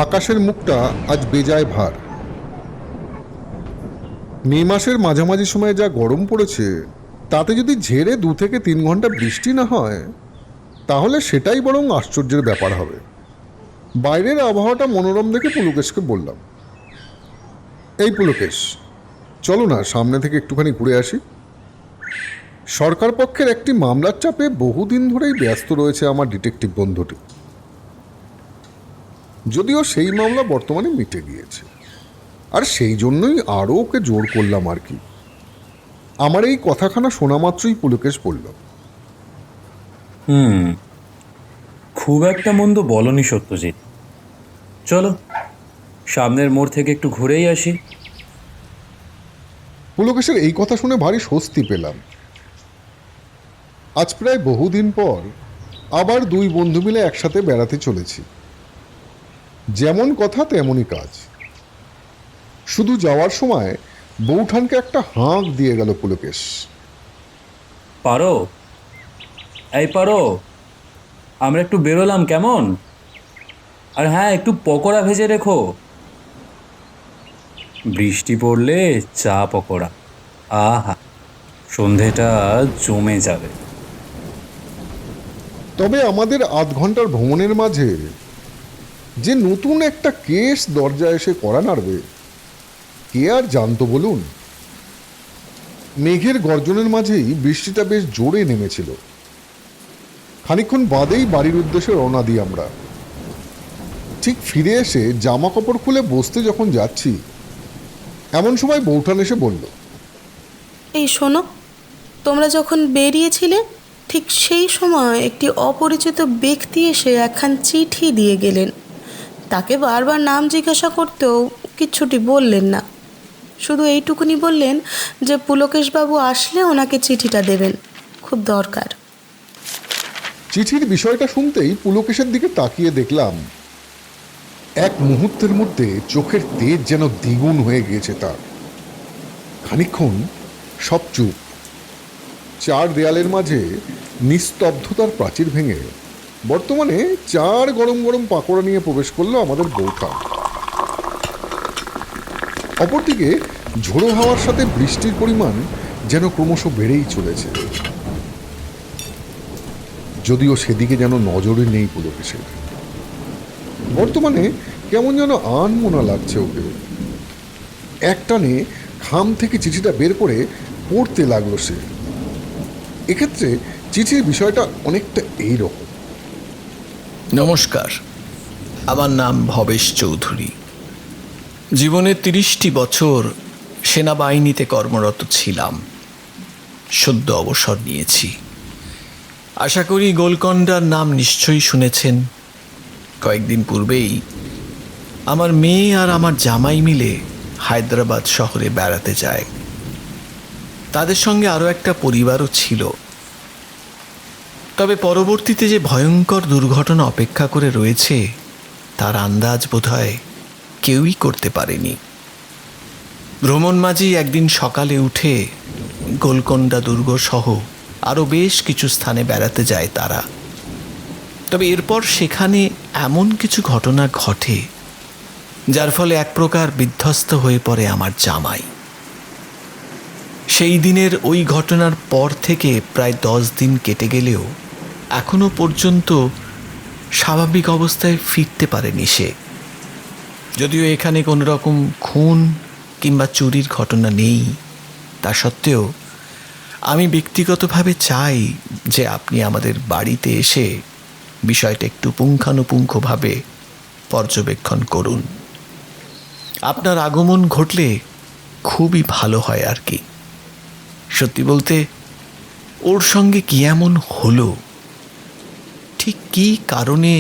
আকাশের মুখটা আজ বেজায় ভার। মে মাসের মাঝামাঝি সময়ে যা গরম পড়েছে, তাতে যদি ঝেড়ে 2 থেকে 3 ঘন্টা বৃষ্টি না হয়, তাহলে সেটাই বরং আশ্চর্যের ব্যাপার হবে। বাইরের আবহাওয়াটা মনোরম দেখে পুলকেশকে বললাম, এই পুলকেশ, চলো না সামনে থেকে একটুখানি ঘুরে আসি। সরকার পক্ষের একটি মামলার চাপে বহুদিন ধরেই ব্যস্ত রয়েছে আমার ডিটেকটিভ বন্ধুটি। যদিও সেই মামলা বর্তমানে মিটে গিয়েছে, আর সেই জন্যই আরও ওকে জোর করলাম আর কি। আমার এই কথাখানা শোনা মাত্রই পুলকেশ বলল, খুব একটা মন্দ বলনি সত্যজিৎ। চলো সামনের মোড় থেকে একটু ঘুরেই আসি। পুলকেশের এই কথা শুনে ভারী স্বস্তি পেলাম। আজ প্রায় বহুদিন পর আবার দুই বন্ধু মিলে একসাথে বেড়াতে চলেছি। যেমন কথা তেমনই কাজ। শুধু যাওয়ার সময় বৌঠানকে একটা হাঁক দিয়ে গেল পুলকেশ। পারো, এই পারো, আমরা একটু বেরোলাম কেমন? আর হ্যাঁ, একটু পকোড়া ভেজে রেখো। বৃষ্টি পড়লে চা পকোড়া, আহা, সন্ধেটা জমে যাবে। তবে আমাদের আধ ঘন্টার ভ্রমণের মাঝে যে নতুন একটা কেস দরজায় এসে কড়া নাড়বে, কে আর জানতো বলুন। মেঘের গর্জনের মাঝেই বৃষ্টিটা বেশ জোরে নেমেছিল। খানিকক্ষণ বাদেই বাড়ির উদ্দেশ্যে রওনা দিই আমরা। ঠিক ফিরে এসে জামা কাপড় খুলে বসতে যখন যাচ্ছি, এমন সময় বৌঠান এসে বলল, এই শোনো, তোমরা যখন বেরিয়েছিলে ঠিক সেই সময় একটি অপরিচিত ব্যক্তি এসে একখান চিঠি দিয়ে গেলেন। তাকে বারবার নাম জিজ্ঞাসা করতেও কিচ্ছুটি বললেন না, শুধু এইটুকুনি বললেন যে পুলকেশবাবু আসলে ওনাকে চিঠিটা দেবেন, খুব দরকার। চিঠির বিষয়টা শুনতেই পুলকেশের দিকে তাকিয়ে দেখলাম, এক মুহূর্তের মধ্যে চোখের তেজ যেন দ্বিগুণ হয়ে গিয়েছে তার। খানিকক্ষণ সব চুপ। চার দেয়ালের মাঝে নিস্তব্ধতার প্রাচীর ভেঙে বর্তমানে 4 গরম গরম পাকোড়া নিয়ে প্রবেশ করলো আমাদের বৌঠা। অপরদিকে ঝোড়ো হাওয়ার সাথে বৃষ্টির পরিমাণ যেন ক্রমশ বেড়েই চলেছে। যদিও সেদিকে যেন নজরে নেই পুলকেশের। বর্তমানে কেমন যেন আনমনা লাগছে ওকে। একটানে খাম থেকে চিঠিটা বের করে পড়তে লাগলো সে। এক্ষেত্রে চিঠির বিষয়টা অনেকটা এইরকম। নমস্কার, আমার নাম ভবেশ চৌধুরী। জীবনের 30টি বছর সেনাবাহিনীতে কর্মরত ছিলাম। সদ্য অবসর নিয়েছি। আশা করি গোলকন্ডার নাম নিশ্চয়ই শুনেছেন। কয়েকদিন পূর্বেই আমার মেয়ে আর আমার জামাই মিলে হায়দ্রাবাদ শহরে বেড়াতে যায়। তাদের সঙ্গে আরও একটা পরিবারও ছিল। তবে পরবর্তীতে যে ভয়ঙ্কর দুর্ঘটনা অপেক্ষা করে রয়েছে, তার আন্দাজ বোধহয় কেউই করতে পারেনি। ভ্রমণ মাঝি একদিন সকালে উঠে গোলকোন্ডা দুর্গ সহ আরও বেশ কিছু স্থানে বেড়াতে যায় তারা। তবে এরপর সেখানে এমন কিছু ঘটনা ঘটে, যার ফলে এক প্রকার বিধ্বস্ত হয়ে পড়ে আমার জামাই। সেই দিনের ওই ঘটনার পর থেকে প্রায় 10 দিন কেটে গেলেও এখনো পর্যন্ত স্বাভাবিক অবস্থায় ফিরতে পারেনি সে। যদিও এখানে কোনো রকম খুন কিংবা চুরির ঘটনা নেই, তা সত্ত্বেও আমি ব্যক্তিগতভাবে চাই যে আপনি আমাদের বাড়িতে এসে বিষয়টা একটু পুঙ্খানুপুঙ্খভাবে পর্যবেক্ষণ করুন। আপনার আগমন ঘটলে খুবই ভালো হয় আর কি। সত্যি বলতে, ওর সঙ্গে কি এমন হলো, ঠিক কী কারণে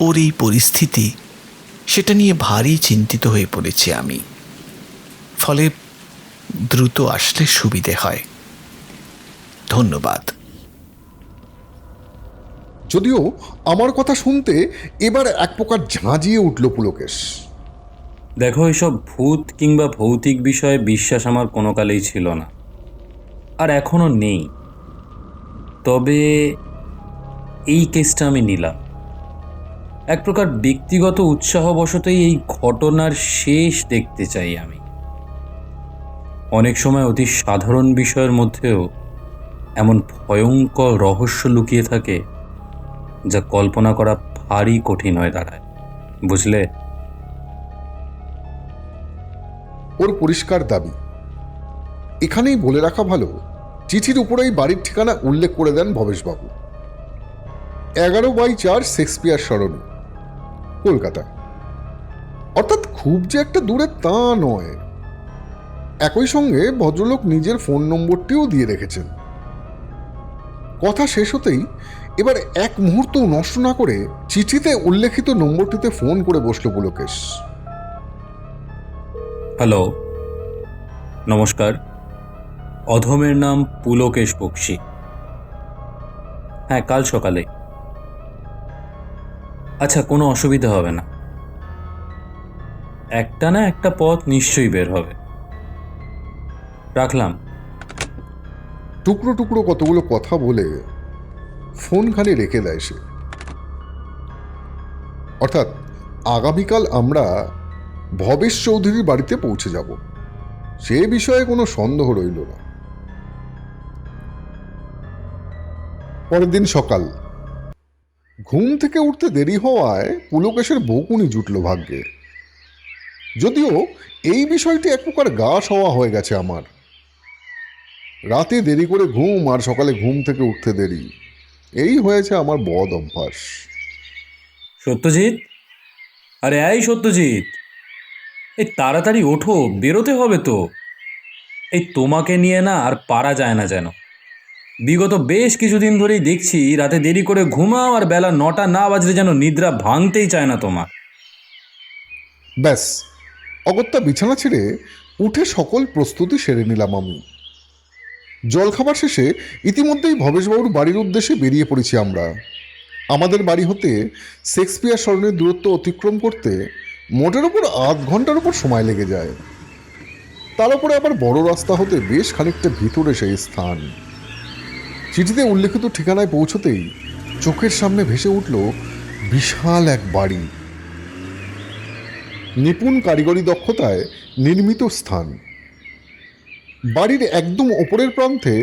ওর এই পরিস্থিতি, সেটা নিয়ে ভারী চিন্তিত হয়ে পড়েছি আমি। ফলে দ্রুত আসলে সুবিধে হয়। ধন্যবাদ। যদিও আমার কথা শুনতে এবার এক প্রকার ঝাঁঝিয়ে উঠল পুলকেশ। দেখো, এসব ভূত কিংবা ভৌতিক বিষয়ে বিশ্বাস আমার কোনো কালেই ছিল না, আর এখনও নেই। তবে এই কেসটা আমি নিলাম। এক প্রকার ব্যক্তিগত উৎসাহবশতই এই ঘটনার শেষ দেখতে চাই আমি। অনেক সময় অতি সাধারণ বিষয়ের মধ্যেও এমন ভয়ঙ্কর রহস্য লুকিয়ে থাকে যা কল্পনা করা ভারী কঠিন হয়ে দাঁড়ায়, বুঝলে? ওর পরিষ্কার দাবি। এখানেই বলে রাখা ভালো, চিঠির উপরেই বাড়ির ঠিকানা উল্লেখ করে দেন ভবেশবাবু। 11/4 শেক্সপিয়ার সরণি, কলকাতা। অর্থাৎ খুব যে একটা দূরে তা নয়। একই সঙ্গে ভদ্রলোক নিজের ফোন নম্বরটিও দিয়ে রেখেছেন। কথা শেষ হতেই এবার এক মুহূর্তও নষ্ট না করে চিঠিতে উল্লেখিত নম্বরটিতে ফোন করে বসল পুলকেশ। হ্যালো, নমস্কার। অধমের নাম পুলকেশ বক্সী। হ্যাঁ, কাল সকালে। আচ্ছা, কোনো অসুবিধা হবে না। একটা না একটা পথ নিশ্চয়ই বের হবে। রাখলাম। টুকরো টুকরো কতগুলো কথা বলে ফোনখানি রেখে দেয় সে। অর্থাৎ আগামীকাল আমরা ভবেশ চৌধুরীর বাড়িতে পৌঁছে যাব, সে বিষয়ে কোনো সন্দেহ রইল না। পরের দিন সকাল। ঘুম থেকে উঠতে দেরি হওয়ায় পুলকেশের বকুনি জুটল ভাগ্যে। যদিও এই বিষয়টি এক প্রকার গা সওয়া হয়ে গেছে আমার। রাতে দেরি করে ঘুম আর সকালে ঘুম থেকে উঠতে দেরি, এই হয়েছে আমার বদ অভ্যাস। সত্যজিৎ, আরে এই সত্যজিৎ, এই তাড়াতাড়ি ওঠো, বেরোতে হবে তো। এই তোমাকে নিয়ে না আর পারা যায় না যেন। বিগত বেশ কিছুদিন ধরেই দেখছি রাতে দেরি করে ঘুমাও আর বেলা 9টা না বাজলে যেন নিদ্রা ভাঙতেই চায় না তোমার। ব্যাস, অগত্যা বিছানা ছেড়ে উঠে সকল প্রস্তুতি সেরে নিলাম আমি। জলখাবার শেষে ইতিমধ্যেই ভবেশবাবুর বাড়ির উদ্দেশ্যে বেরিয়ে পড়েছি আমরা। আমাদের বাড়ি হতে শেক্সপিয়ার সরণির দূরত্ব অতিক্রম করতে মোটের ওপর আধ ঘন্টার উপর সময় লেগে যায়। তার উপরে আবার বড় রাস্তা হতে বেশ খানিকটা ভিতরে সেই স্থান। চিঠিতে উল্লেখিত ঠিকানায় পৌঁছতেই চোখের সামনে ভেসে উঠল বিশাল এক বাড়ি, নিপুণ কারিগরি দক্ষতায় নির্মিত স্থান। বাড়ির একদম ওপরের প্রান্তে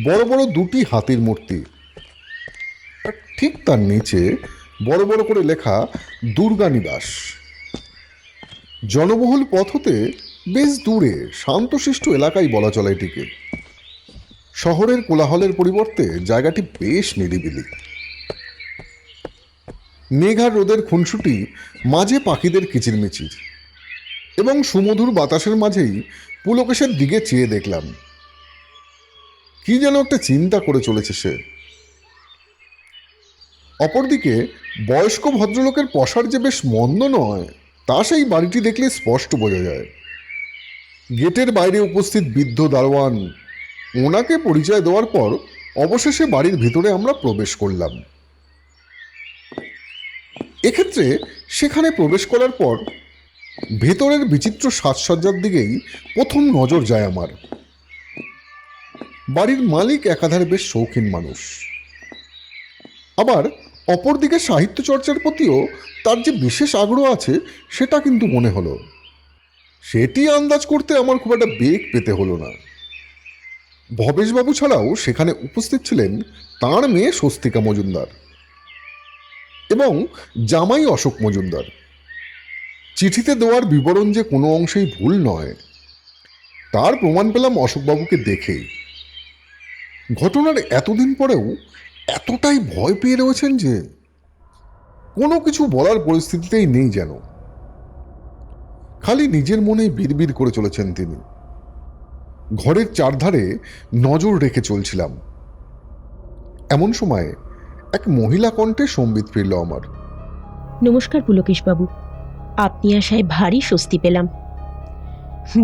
বড় বড় দুটি হাতির মূর্তি, আর ঠিক তার নিচে বড় বড় করে লেখা দুর্গা নিবাস। জনবহুল পথ হতে বেশ দূরে শান্তশিষ্ট এলাকাই বলা চলে এটিকে। শহরের কোলাহলের পরিবর্তে জায়গাটি বেশ নিরিবিলি। মেঘার রোদের খুনসুটি, মাঝে পাখিদের কিচিরমিচির এবং সুমধুর বাতাসের মাঝেই পুলকেশের দিকে চেয়ে দেখলাম। কি যেন একটা চিন্তা করে চলেছে সে। অপরদিকে বয়স্ক ভদ্রলোকের পসার যে বেশ মন্দ নয় তা সেই বাড়িটি দেখলে স্পষ্ট বোঝা যায়। গেটের বাইরে উপস্থিত বৃদ্ধ দারোয়ান ওনাকে পরিচয় দেওয়ার পর অবশেষে বাড়ির ভিতরে আমরা প্রবেশ করলাম। এক্ষেত্রে সেখানে প্রবেশ করার পর ভেতরের বিচিত্র সাজসজ্জার দিকেই প্রথম নজর যায় আমার। বাড়ির মালিক একাধারে বেশ শৌখিন মানুষ, আবার অপরদিকে সাহিত্য চর্চার প্রতিও তার যে বিশেষ আগ্রহ আছে সেটা কিন্তু মনে হলো। সেটি আন্দাজ করতে আমার খুব একটা বেগ পেতে হলো না। ভবেশবাবু ছাড়াও সেখানে উপস্থিত ছিলেন তাঁর মেয়ে স্বস্তিকা মজুমদার এবং জামাই অশোক মজুমদার। চিঠিতে দেওয়ার বিবরণ যে কোনো অংশেই ভুল নয় তার প্রমাণ পেলাম অশোকবাবুকে দেখেই। ঘটনার এতদিন পরেও এতটাই ভয় পেয়ে রয়েছেন যে কোনো কিছু বলার পরিস্থিতিতেই নেই যেন। খালি নিজের মনেই বিড়বিড় করে চলেছেন তিনি। ঘরের চারধারে নজর রেখে চলছিলাম। এমন সময় এক মহিলা কণ্ঠে সম্বিত ফিরল আমার। নমস্কার পুলকেশবাবু, আপনি আসায় ভারী স্বস্তি পেলাম।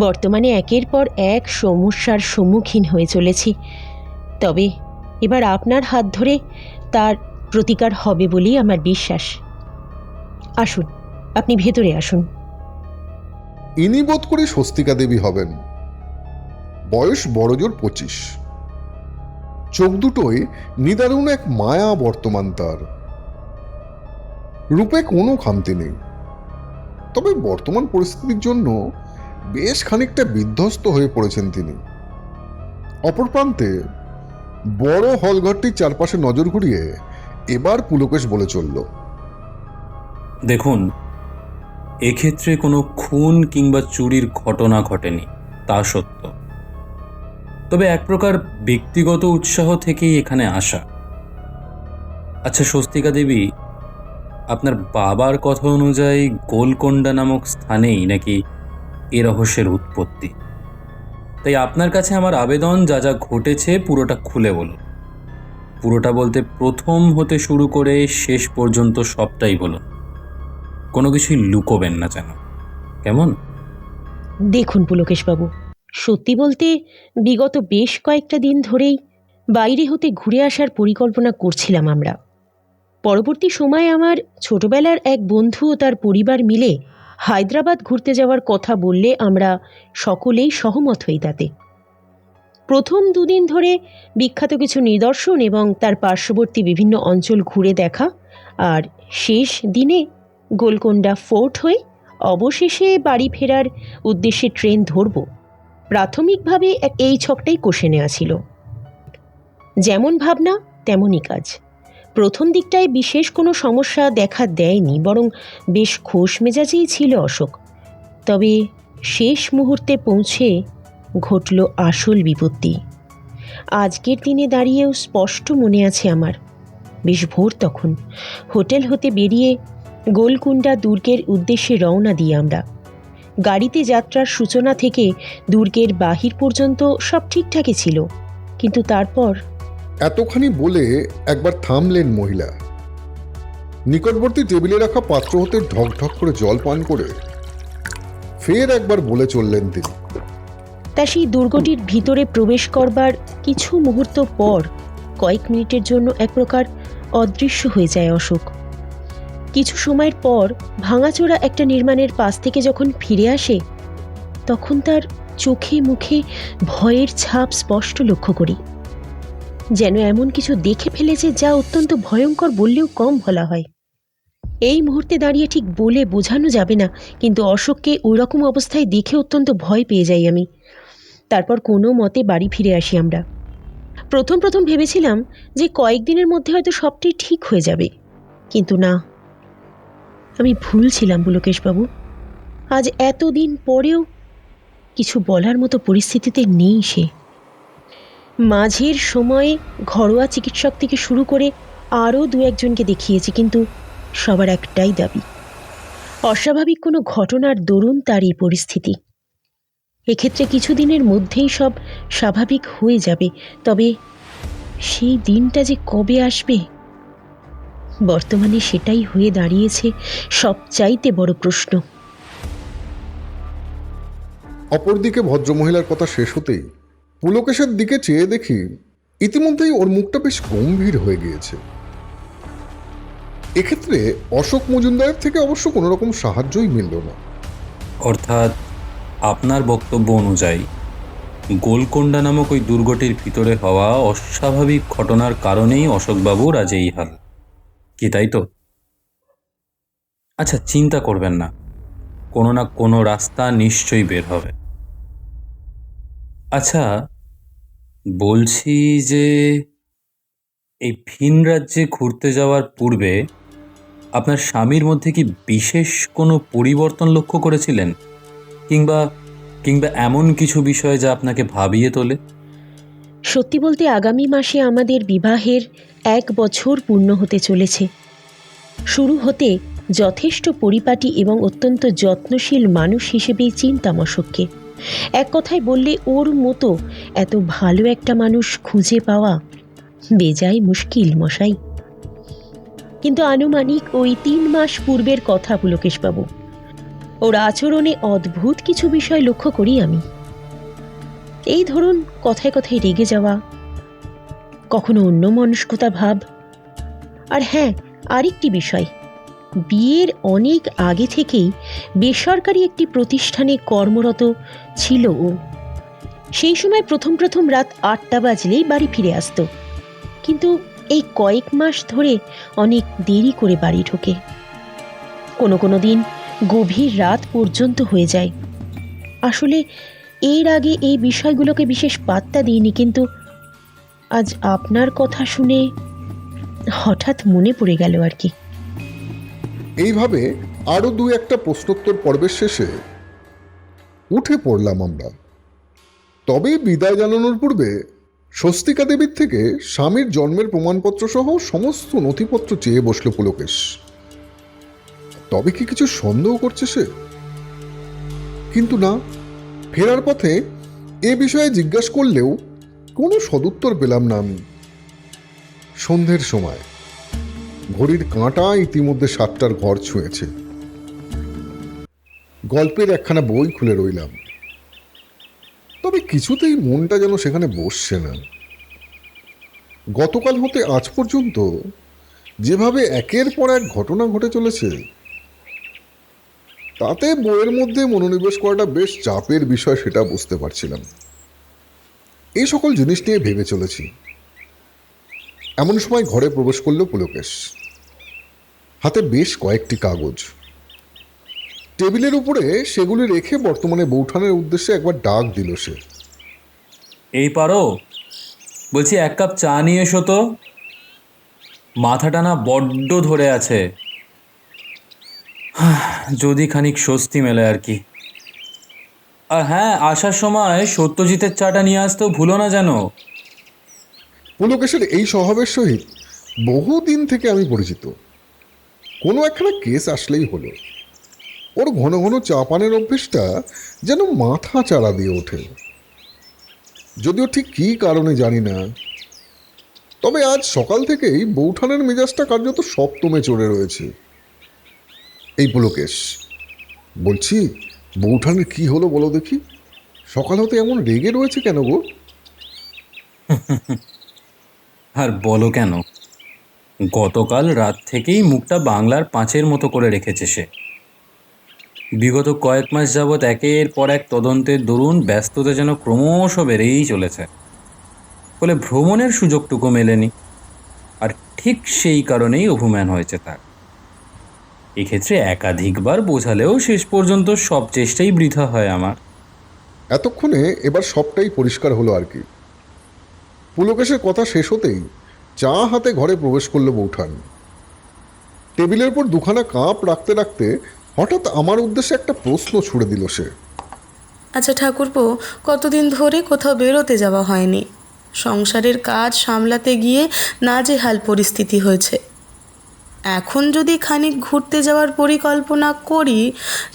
বর্তমানে একের পর এক সমস্যার সম্মুখীন হয়ে চলেছি, তবে এবার আপনার হাত ধরে তার প্রতিকার হবে বলেই আমার বিশ্বাস। আসুন, আপনি ভেতরে আসুন। ইনি বোধ করে স্বস্তিকা দেবী হবেন। বয়স বড়জোর 25। চোখ দুটোয় নিদারুণ এক মায়া বর্তমান তার। রূপে কোনো খামতি নেই, তবে বর্তমান পরিস্থিতির জন্য বেশ খানিকটা বিধ্বস্ত হয়ে পড়েছেন তিনি। অপর প্রান্তে বড় হলঘরটির চারপাশে নজর ঘুরিয়ে এবার পুলকেশ বলে চলল, দেখুন, এক্ষেত্রে কোনো খুন কিংবা চুরির ঘটনা ঘটেনি, তা সত্য। তবে এক প্রকার ব্যক্তিগত উৎসাহ থেকেই এখানে আসা। আচ্ছা স্বস্তিকা দেবী, আপনার বাবার কথা অনুযায়ী গোলকোন্ডা নামক স্থানেই নাকি এ রহস্যের উৎপত্তি। তাই আপনার কাছে আমার আবেদন, যা যা ঘটেছে পুরোটা খুলে বলুন। পুরোটা বলতে প্রথম হতে শুরু করে শেষ পর্যন্ত সবটাই বলুন, কোনো কিছুই লুকোবেন না যেন, কেমন? দেখুন পুলকেশবাবু, সত্যি বলতে বিগত বেশ কয়েকটা দিন ধরেই বাইরে হতে ঘুরে আসার পরিকল্পনা করছিলাম আমরা। পরবর্তী সময়ে আমার ছোটবেলার এক বন্ধু ও তার পরিবার মিলে হায়দ্রাবাদ ঘুরতে যাওয়ার কথা বললে আমরা সকলেই সহমত হই তাতে। প্রথম দুদিন ধরে বিখ্যাত কিছু নিদর্শন এবং তার পার্শ্ববর্তী বিভিন্ন অঞ্চল ঘুরে দেখা, আর শেষ দিনে গোলকোন্ডা ফোর্ট হয়ে অবশেষে বাড়ি ফেরার উদ্দেশ্যে ট্রেন ধরব। প্রাথমিকভাবে এই ছকটাই কষে নেওয়া ছিল। যেমন ভাবনা তেমনই কাজ। প্রথম দিকটায় বিশেষ কোনো সমস্যা দেখা দেয়নি, বরং বেশ খোশ মেজাজেই ছিল অশোক। তবে শেষ মুহূর্তে পৌঁছে ঘটল আসল বিপত্তি। আজকের দিনে দাঁড়িয়েও স্পষ্ট মনে আছে আমার। বেশ ভোর তখন হোটেল হতে বেরিয়ে গোলকুন্ডা দুর্গের উদ্দেশ্যে রওনা দিই আমরা। গাড়িতে যাত্রার সূচনা থেকে দুর্গের বাহির পর্যন্ত সব ঠিকঠাকই ছিল, কিন্তু তারপর এতখানি বলে একবার থামলেন মহিলা। নিকটবর্তী টেবিলে রাখা পাত্র হতে ঢক ঢক করে জল পান করে ফের একবার বলে চললেন তিনি, তা সেই দুর্গটির ভিতরে প্রবেশ করবার কিছু মুহূর্ত পর কয়েক মিনিটের জন্য এক প্রকার অদৃশ্য হয়ে যায় অশোক। কিছু সময়ের পর ভাঙাচোরা একটা নির্মাণের পাশ থেকে যখন ফিরে আসে, তখন তার চোখে মুখে ভয়ের ছাপ স্পষ্ট লক্ষ্য করি। যেন এমন কিছু দেখে ফেলেছে যা অত্যন্ত ভয়ঙ্কর বললেও কম বলা হয়। এই মুহূর্তে দাঁড়িয়ে ঠিক বলে বোঝানো যাবে না, কিন্তু অশোককে ওই রকম অবস্থায় দেখে অত্যন্ত ভয় পেয়ে যাই আমি। তারপর কোনো মতে বাড়ি ফিরে আসি আমরা। প্রথম প্রথম ভেবেছিলাম যে কয়েকদিনের মধ্যে হয়তো সবটাই ঠিক হয়ে যাবে, কিন্তু না, আমি ভুল ছিলাম পুলকেশবাবু। আজ এতদিন পরেও কিছু বলার মতো পরিস্থিতিতে নেই সে। মাঝের সময়ে ঘরোয়া চিকিৎসক থেকে শুরু করে আরও দু একজনকে দেখিয়েছি, কিন্তু সবার একটাই দাবি, অস্বাভাবিক কোনো ঘটনার দরুন তার এই পরিস্থিতি। এক্ষেত্রে কিছুদিনের মধ্যেই সব স্বাভাবিক হয়ে যাবে, তবে সেই দিনটা যে কবে আসবে, বর্তমানে সেটাই হয়ে দাঁড়িয়েছে সবচাইতে বড় প্রশ্ন। অপরদিকে ভদ্রমহিলার কথা শেষ হতেই পুলকেশের দিকে চেয়ে দেখি ইতিমধ্যেই ওর মুখটা বেশ গম্ভীর হয়ে গিয়েছে। এক্ষেত্রে অশোক মজুমদারের থেকে অবশ্য কোনো রকম সাহায্যই মিলল না। অর্থাৎ আপনার বক্তব্য অনুযায়ী গোলকোন্ডা নামক ওই দুর্গটির ভিতরে হওয়া অস্বাভাবিক ঘটনার কারণেই অশোকবাবুর আজ এই হাল, কি তাই তো? আচ্ছা, চিন্তা করবেন না, কোনো না কোনো রাস্তা নিশ্চয়ই বের হবে। আচ্ছা বলছি যে এই ভিন রাজ্যে ঘুরতে যাওয়ার পূর্বে আপনার স্বামীর মধ্যে কি বিশেষ কোনো পরিবর্তন লক্ষ্য করেছিলেন, কিংবা কিংবা এমন কিছু বিষয় যা আপনাকে ভাবিয়ে তোলে? সত্যি বলতে আগামী মাসে আমাদের বিবাহের 1 বছর পূর্ণ হতে চলেছে। শুরু হতে যথেষ্ট পরিপাটি এবং অত্যন্ত যত্নশীল মানুষ হিসেবেই চিনতাম অশোককে। এক কথায় বললে ওর মতো এত ভালো একটা মানুষ খুঁজে পাওয়া বেজায় মুশকিল মশাই। কিন্তু আনুমানিক ওই 3 মাস পূর্বের কথা পুলকেশবাবু। ওর আচরণে অদ্ভুত কিছু বিষয় লক্ষ্য করি আমি। এই ধরুন, কথায় কথায় রেগে যাওয়া, কখনো অন্যমনস্কতা ভাব। আর হ্যাঁ, আরেকটি বিষয়, বিয়ের অনেক আগে থেকেই বেসরকারি একটি প্রতিষ্ঠানে কর্মরত ছিল ও। সেই সময় প্রথম প্রথম রাত 8টা বাজলেই বাড়ি ফিরে আসতো, কিন্তু এই কয়েক মাস ধরে অনেক দেরি করে বাড়ি ঢোকে। কোনো কোনো দিন গভীর রাত পর্যন্ত হয়ে যায়। আসলে এর আগে এই বিষয়গুলোকে বিশেষ পাত্তা দিইনি, কিন্তু আজ আপনার কথা শুনে হঠাৎ মনে পড়ে গেল আর কি। এইভাবে আরও দু একটা প্রশ্নোত্তর পর্বের শেষে উঠে পড়লাম আমরা। তবে বিদায় জানানোর পূর্বে স্বস্তিকা দেবীর থেকে স্বামীর জন্মের প্রমাণপত্র সহ সমস্ত নথিপত্র চেয়ে বসল পুলকেশ। তবে কি কিছু সন্দেহ করছে সে? কিন্তু না, ফেরার পথে এ বিষয়ে জিজ্ঞাসা করলেও কোনো সদুত্তর পেলাম না আমি। সন্ধ্যের সময় ঘড়ির কাঁটা ইতিমধ্যে 7টার ঘর ছুঁয়েছে। গল্পের একখানা বই খুলে রইলাম, তবে কিছুতেই মনটা যেন সেখানে বসছে না। গতকাল হতে আজ পর্যন্ত যেভাবে একের পর এক ঘটনা ঘটে চলেছে, তাতে বইয়ের মধ্যে মনোনিবেশ করাটা বেশ চাপের বিষয়, সেটা বুঝতে পারছিলাম। এই সকল জিনিস নিয়ে ভেবে চলেছি। এমন সময় ঘরে প্রবেশ করল পুলকেশ, হাতে বেশ কয়েকটি কাগজ। টেবিলের উপরে সেগুলি রেখে বর্তমানে বৌঠানের উদ্দেশ্যে একবার ডাক দিল সে। এই পারো, বলছি 1 কাপ চা নিয়ে এসো তো, মাথাটা না বড্ড ধরে আছে। যদি খানিক স্বস্তি মেলে আর কি। আর হ্যাঁ, আসার সময় সত্যজিতের চাটা নিয়ে আসতেও ভুলো না যেন। পুলকেশের এই স্বভাবের সহিত বহুদিন থেকে আমি পরিচিত। কোনো একখানা কেস আসলেই হলো, ওর ঘন ঘন চা পানের অভ্যেসটা যেন মাথা চাড়া দিয়ে ওঠে। যদিও ঠিক কী কারণে জানি না, তবে আজ সকাল থেকেই বৌঠানের মেজাজটা কার্যত সপ্তমে চড়ে রয়েছে। এই পুলকেশ, বলছি বৌঠানের কি হলো বলো দেখি? সকাল হতে এমন রেগে রয়েছে কেন গো? আর বলো কেন, গতকাল রাত থেকেই মুখটা বাংলার 5-এর মতো করে রেখেছে সে। বিগত কয়েক মাস যাবৎ একের পর এক তদন্তের দরুন ব্যস্ততা যেন ক্রমশ বেড়েই চলেছে, ফলে ভ্রমণের সুযোগটুকু মেলেনি। আর ঠিক সেই কারণেই অভিমান হয়েছে তার। এক্ষেত্রে একাধিকবার বোঝালেও শেষ পর্যন্ত সব চেষ্টাই বৃথা হয় আমার। এতক্ষণে এবার সবটাই পরিষ্কার হলো আর কি। পুলকেশের কথা শেষ হতেই চা হাতে ঘরে প্রবেশ করলো বৌঠান। টেবিলের উপর দুখানা কাপ রাখতে রাখতে হঠাৎ আমার উদ্দেশ্যে একটা প্রশ্ন ছুড়ে দিল সে। আচ্ছা ঠাকুরপো, কতদিন ধরে কোথাও বেরোতে যাওয়া হয়নি। সংসারের কাজ সামলাতে গিয়ে নাজেহাল পরিস্থিতি হয়েছে। এখন যদি খানিক ঘুরতে যাওয়ার পরিকল্পনা করি,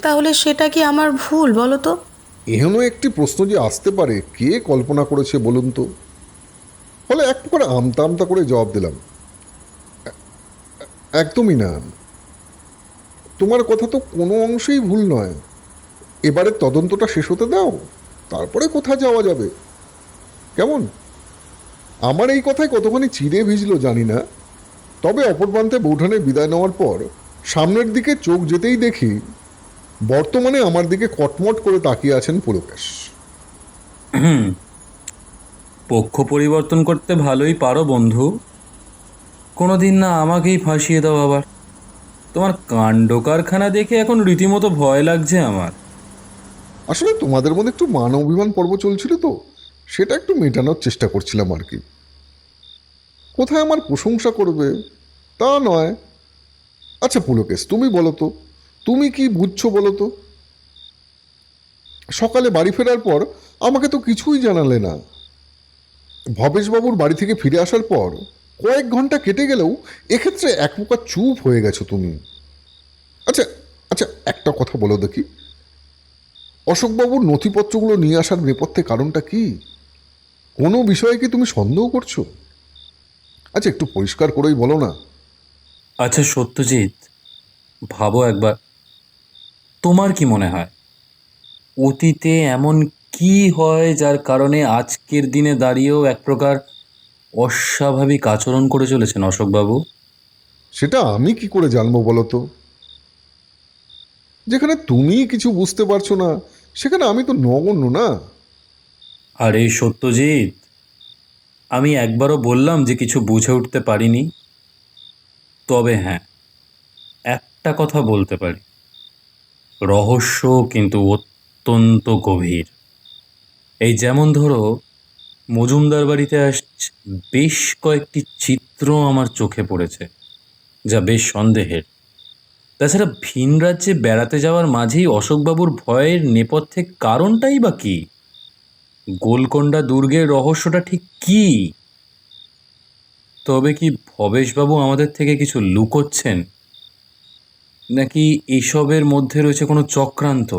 তাহলে সেটা কি আমার ভুল বলো তো? এহেন একটি প্রশ্ন যে আসতে পারে, কে কল্পনা করেছে বলুন তো? ফলে এক প্রকার আমতা আমতা করে জবাব দিলাম, একদমই না। তোমার কথা তো কোনো অংশেই ভুল নয়। এবারে তদন্তটা শেষ হতে দাও, তারপরে কোথায় যাওয়া যাবে, কেমন? আমার এই কথায় কতখানি চিড়ে ভিজল জানি না, তবে অপর প্রান্তে বৌঠানের বিদায় নেওয়ার পর সামনের দিকে চোখ যেতেই দেখি বর্তমানে আমার দিকে কটমট করে তাকিয়ে আছেন পুলকেশ। পক্ষ পরিবর্তন করতে ভালোই পারো বন্ধু। কোনো দিন না আমাকেই ফাঁসিয়ে দাও আবার। তোমার কাণ্ড কারখানা দেখে এখন রীতিমতো ভয় লাগছে আমার। আসলে তোমাদের মধ্যে একটু মান অভিমান পর্ব চলছিল তো, সেটা একটু মেটানোর চেষ্টা করছিলাম আর কি। কোথায় আমার প্রশংসা করবে তা নয়। আচ্ছা পুলকেশ, তুমি বলো তো, তুমি কি বুঝছো বলো তো? সকালে বাড়ি ফেরার পর আমাকে তো কিছুই জানালে না। ভবেশবাবুর বাড়ি থেকে ফিরে আসার পর কয়েক ঘন্টা কেটে গেলেও এক্ষেত্রে এক প্রকার চুপ হয়ে গেছো তুমি। আচ্ছা আচ্ছা, একটা কথা বলো দেখি, অশোকবাবুর নথিপত্রগুলো নিয়ে আসার নেপথ্যে কারণটা কি? কোনো বিষয়ে কি তুমি সন্দেহ করছো? আচ্ছা একটু পরিষ্কার করেই বলো না। আচ্ছা সত্যজিৎ, ভাবো একবার, তোমার কি মনে হয় অতীতে এমন কি হয় যার কারণে আজকের দিনে দাঁড়িয়েও এক প্রকার অস্বাভাবিক আচরণ করে চলেছেন অশোকবাবু? সেটা আমি কি করে জানবো বলো তো? যেখানে তুমি কিছু বুঝতে পারছো না, সেখানে আমি তো নগণ্য না। আর এই সত্যজিৎ, আমি একবারও বললাম যে কিছু বুঝে উঠতে পারিনি? তবে হ্যাঁ, একটা কথা বলতে পারি, রহস্য কিন্তু অত্যন্ত গভীর। এই যেমন ধরো, মজুমদার বাড়িতে বেশ কয়েকটি চিত্র আমার চোখে পড়েছে, যা বেশ সন্দেহের। তাছাড়া ভিন রাজ্যে বেড়াতে যাওয়ার মাঝেই অশোকবাবুর ভয়ের নেপথ্যে কারণটাই বা কি? গোলকোন্ডা দুর্গের রহস্যটা ঠিক কি? তবে কি ভবেশবাবু আমাদের থেকে কিছু লুকোচ্ছেন, নাকি এসবের মধ্যে রয়েছে কোনো চক্রান্ত?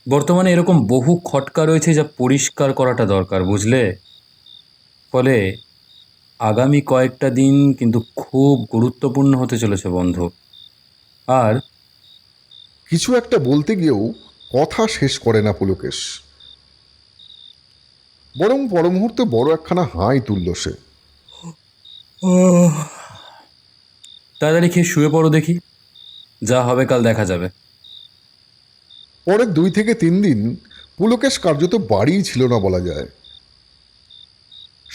বর্তমানে এরকম বহু খটকা রয়েছে, যা পরিষ্কার করাটা দরকার, বুঝলে? ফলে আগামী কয়েকটা দিন কিন্তু খুব গুরুত্বপূর্ণ হতে চলেছে বন্ধু। আর কিছু একটা বলতে গিয়েও কথা শেষ করে না পুলকেশ, বরং পর মুহূর্তে বড় একখানা হাই তুলল সে। তাড়াতাড়ি খেয়ে শুয়ে পড়ো দেখি, যা হবে কাল দেখা যাবে। পরের 2 থেকে 3 দিন পুলকেশ কার্যত বাড়িই ছিল না বলা যায়।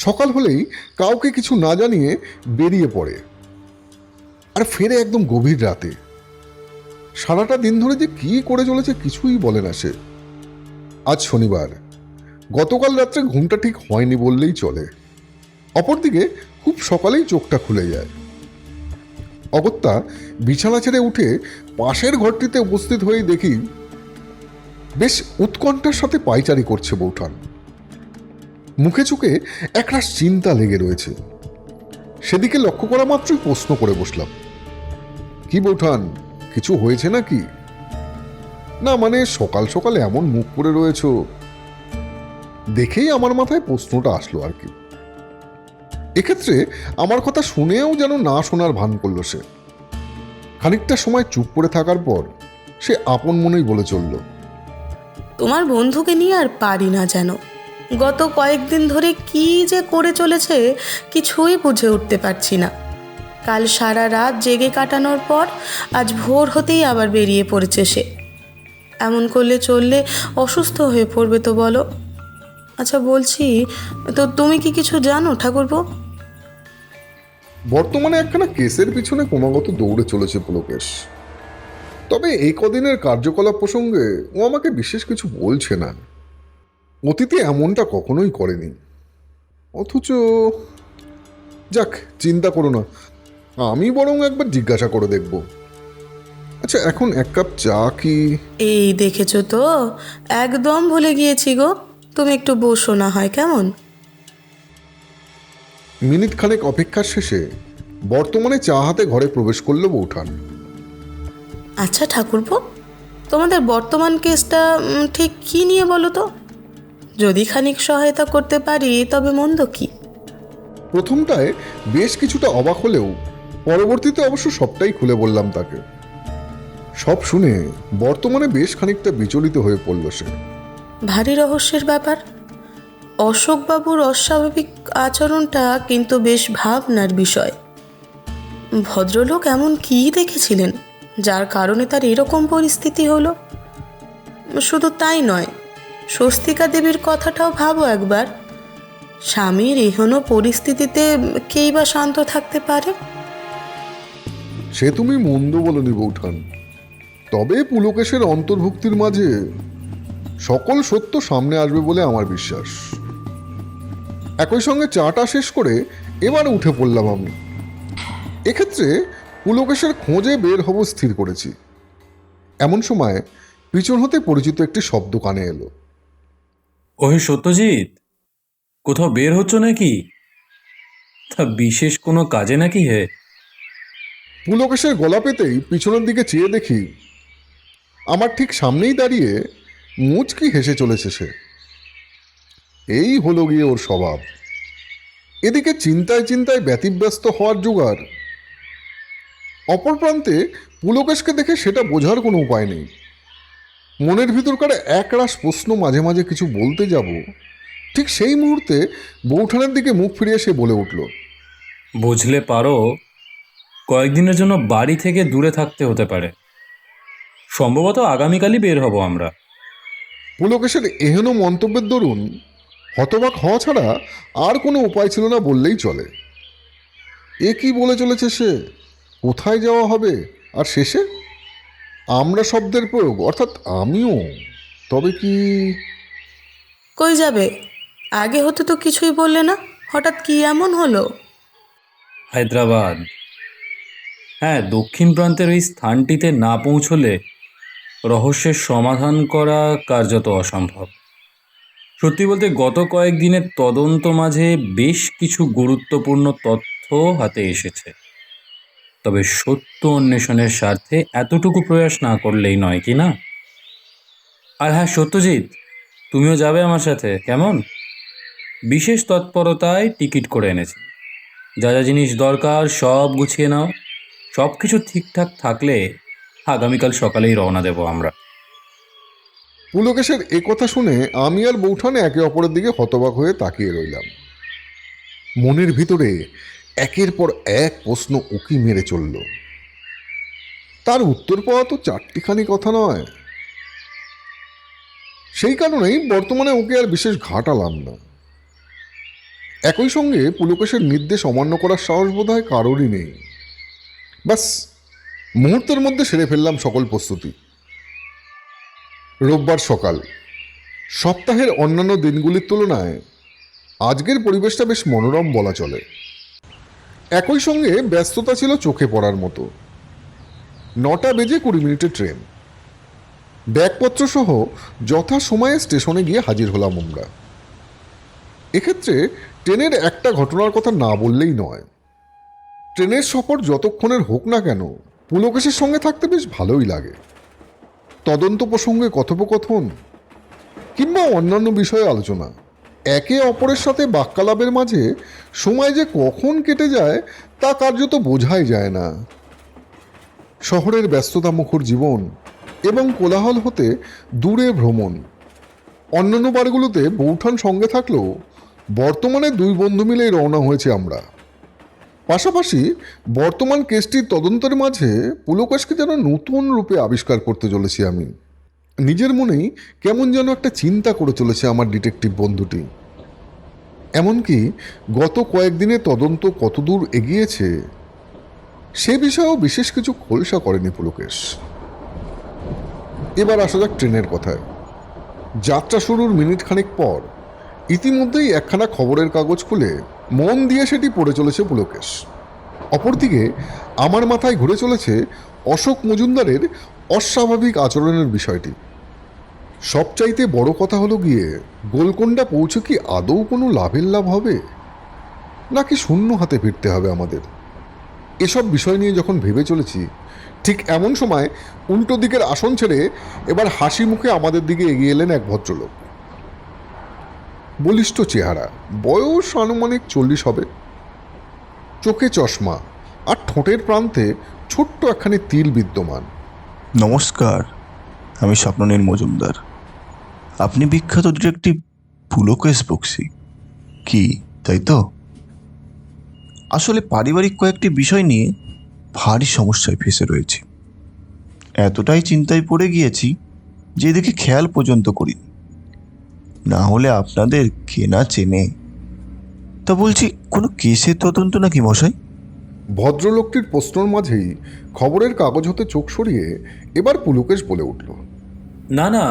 সকাল হলেই কাউকে কিছু না জানিয়ে বেরিয়ে পড়ে, আর ফেরে একদম গভীর রাতে। সারাটা দিন ধরে যে কি করে চলেছে কিছুই বলে না সে। আজ শনিবার, গতকাল রাত্রে ঘুমটা ঠিক হয়নি বললেই চলে। অপরদিকে খুব সকালেই চোখটা খুলে যায়। অগত্যা বিছানা ছেড়ে উঠে পাশের ঘরটিতে উপস্থিত হয়েই দেখি বেশ উৎকণ্ঠার সাথে পায়চারি করছে বৌঠান। মুখে চোখে একরাশ চিন্তা লেগে রয়েছে। সেদিকে লক্ষ্য করা মাত্রই প্রশ্ন করে বসলাম, কি বৌঠান, কিছু হয়েছে নাকি? না মানে সকাল সকাল এমন মুখ করে রয়েছ, দেখেই আমার মাথায় প্রশ্নটা আসলো আর কি। এক্ষেত্রে আমার কথা শুনেও যেন না শোনার ভান করল সে। খানিকটা সময় চুপ করে থাকার পর সে আপন মনেই বলে চলল, তোমার বন্ধুকে নিয়ে আর পারি না যেন। গত কয়েকদিন ধরে কি যে করে চলেছে কিছুই বুঝে উঠতে পারছি না। কাল সারা রাত জেগে কাটানোর পর আজ ভোর হতেই আবার বেরিয়ে পড়েছে সে। এমন করলে চললে অসুস্থ হয়ে পড়বে তো বলো। আচ্ছা বলছি, তো তুমি কি কিছু জানো ঠাকুরপো? বর্তমানে একখানা কেসের পিছনে ক্রমাগত দৌড়ে চলেছে পুলকেশ। তবে এই কদিনের কার্যকলাপ প্রসঙ্গে ও আমাকে বিশেষ কিছু বলছে না। অতীতে এমনটা কখনোই করেনি। অথচ যাক, চিন্তা করো না, আমি বরং একবার জিজ্ঞাসা করে দেখব। আচ্ছা, এখন 1 কাপ চা কি? এই দেখেছো তো, একদম ভুলে গিয়েছি গো। তুমি একটু বসো না হয়, কেমন? মিনিট খানেক অপেক্ষার শেষে বর্তমানে চা হাতে ঘরে প্রবেশ করলো বৌঠান। আচ্ছা ঠাকুরপো, তোমাদের বর্তমান কেসটা ঠিক কী নিয়ে বলো তো? যদি খানিক সহায়তা করতে পারি তবে মন্দ কি। প্রথমটায় বেশ কিছুটা অবাক হলেও পরবর্তীতে অবশ্য সবটাই খুলে বললাম তাকে। সব শুনে বর্তমানে বেশ খানিকটা বিচলিত হয়ে পড়ল সে। ভারী রহস্যের ব্যাপার। অশোকবাবুর অস্বাভাবিক আচরণটা কিন্তু বেশ ভাবনার বিষয়। ভদ্রলোক এমন কী দেখেছিলেন যার কারণে তার এরকম পরিস্থিতি হলো? শুধু তাই নয়, স্বস্তিকা দেবীর কথাটাও ভাবো একবার। স্বামীর এহেন পরিস্থিতিতে কেই বা শান্ত থাকতে পারে? সে তুমি মন্দ বলনি বৌঠান, তবে পুলকেশের অন্তর্ভুক্তির মাঝে সকল সত্য সামনে আসবে বলে আমার বিশ্বাস। একই সঙ্গে চাটা শেষ করে এবার উঠে পড়লাম আমি। এক্ষেত্রে পুলকেশের খোঁজে বের হব স্থির করেছি। এমন সময় পিছন হতে পরিচিত একটি শব্দ কানে এলো। ওহে সত্যজিৎ, কোথাও বের হচ্ছ নাকি? তা বিশেষ কোনো কাজে নাকি হে? পুলকেশের গলা পেতেই পিছনের দিকে চেয়ে দেখি আমার ঠিক সামনেই দাঁড়িয়ে মুচকি হেসে চলেছে সে। এই হলো গিয়ে ওর স্বভাব। এদিকে চিন্তায় চিন্তায় ব্যতিব্যস্ত হওয়ার জোগাড়। অপর প্রান্তে পুলকেশকে দেখে সেটা বোঝার কোনো উপায় নেই। মনের ভিতরকার একরাশ প্রশ্ন মাঝে মাঝে কিছু বলতে যাব, ঠিক সেই মুহূর্তে বৌঠানের দিকে মুখ ফিরিয়ে সে বলে উঠল, বুঝলে পারো, কয়েকদিনের জন্য বাড়ি থেকে দূরে থাকতে হতে পারে। সম্ভবত আগামীকালই বের হব আমরা। পুলকেশের এহেন মন্তব্যের দরুন হতবাক হওয়া ছাড়া আর কোনো উপায় ছিল না বললেই চলে। এ কি বলে চলেছে সে? কোথায় যাওয়া হবে আর শেষে আমরা শব্দের প্রয়োগ, অর্থাৎ আমিও। তবে কি? কই যাবে? আগে হতে তো কিছুই বললে না, হঠাৎ কি এমন হলো? হায়দ্রাবাদ। হ্যাঁ, দক্ষিণ প্রান্তের ওই স্থানটিতে না পৌঁছলে রহস্যের সমাধান করা কার্যত অসম্ভব। সত্যি বলতে গত কয়েকদিনের তদন্ত মাঝে বেশ কিছু গুরুত্বপূর্ণ তথ্য হাতে এসেছে। তবে সত্য অন্বেষণের স্বার্থে এতটুকু প্রয়াস না করলেই নয়, কি না? আর হ্যাঁ সত্যজিৎ, তুমিও যাবে আমার সাথে, কেমন? বিশেষ তৎপরতায় টিকিট করে এনেছি। যা যা জিনিস দরকার সব গুছিয়ে নাও। সব কিছু ঠিকঠাক থাকলে আগামীকাল সকালেই রওনা দেব আমরা। পুলকেশের কথা শুনে আমি আর বৌঠান একে অপরের দিকে হতবাক হয়ে তাকিয়ে রইলাম। মনের ভিতরে একের পর এক প্রশ্ন উকি মেরে চলল। তার উত্তর পাওয়া তো চারটিখানি কথা নয়। সেই কারণেই বর্তমানে ওকে আর বিশেষ ঘাটালাম না। একই সঙ্গে পুলকেশের নির্দেশ অমান্য করার সাহস বোধ হয় কারোরই নেই। ব্যাস, মুহূর্তের মধ্যে সেরে ফেললাম সকল প্রস্তুতি। রোববার সকাল। সপ্তাহের অন্যান্য দিনগুলির তুলনায় আজকের পরিবেশটা বেশ মনোরম বলা চলে। একই সঙ্গে ব্যস্ততা ছিল চোখে পড়ার মতো। 9:20 ট্রেন। ব্যাগপত্র সহ যথা সময়ে স্টেশনে গিয়ে হাজির হলাম আমরা। এক্ষেত্রে ট্রেনের একটা ঘটনার কথা না বললেই নয়। ট্রেনের সফর যতক্ষণের হোক না কেন, পুলকেশের সঙ্গে থাকতে বেশ ভালোই লাগে। তদন্ত প্রসঙ্গে কথোপকথন কিংবা অন্যান্য বিষয়ে আলোচনা, একে অপরের সাথে বাক্যালাপের মাঝে সময় যে কখন কেটে যায় তা কার্যত বোঝাই যায় না। শহরের ব্যস্ততা মুখর জীবন এবং কোলাহল হতে দূরে ভ্রমণ। অন্যান্য বারগুলোতে বৌঠান সঙ্গে থাকলেও বর্তমানে দুই বন্ধু মিলেই রওনা হয়েছে আমরা। পাশাপাশি বর্তমান কেসটির তদন্তের মাঝে পুলকেশকে যেন নতুন রূপে আবিষ্কার করতে চলেছি আমি। নিজের মনেই কেমন যেন একটা চিন্তা করে চলেছে আমার ডিটেকটিভ বন্ধুটি। এমনকি গত কয়েকদিনে তদন্ত কতদূর এগিয়েছে সে বিষয়েও বিশেষ কিছু খোলসা করেনি পুলকেশ। এবার আসা যাক ট্রেনের কথায়। যাত্রা শুরুর মিনিট খানেক পর ইতিমধ্যেই একখানা খবরের কাগজ খুলে মন দিয়ে সেটি পড়ে চলেছে পুলকেশ। অপরদিকে আমার মাথায় ঘুরে চলেছে অশোক মজুমদারের অস্বাভাবিক আচরণের বিষয়টি। সবচাইতে বড় কথা হলো গিয়ে, গোলকোন্ডা পৌঁছে কি আদৌ কোনো লাভের লাভ হবে, নাকি শূন্য হাতে ফিরতে হবে আমাদের? এসব বিষয় নিয়ে যখন ভেবে চলেছি, ঠিক এমন সময় উল্টো দিকের আসন ছেড়ে এবার হাসি মুখে আমাদের দিকে এগিয়ে এলেন এক ভদ্রলোক। বলিষ্ঠ চেহারা, বয়স আনুমানিক 40 হবে, চোখে চশমা আর ঠোঁটের প্রান্তে ছোট্ট একখানি তিল বিদ্যমান। নমস্কার, আমি স্বপ্ননীল মজুমদার। আপনি বিখ্যাত ডিটেকটিভ পুলকেশ বক্সি, কি তাই তো? আসলে পারিবারিক কয়েকটি বিষয় নিয়ে ভারী সমস্যায় ফেসে রয়েছি। এতটাই চিন্তায় পড়ে গিয়েছি যে এদিকে খেয়াল পর্যন্ত করিনি। না হলে আপনাদের কেনা চেনে। তা বলছি, কোনো কেসের তদন্ত নাকি মশাই? ভদ্রলোকটির প্রশ্নের মাঝেই খবরের কাগজ হতে চোখ সরিয়ে এবার পুলকেশ বলে উঠল, না না,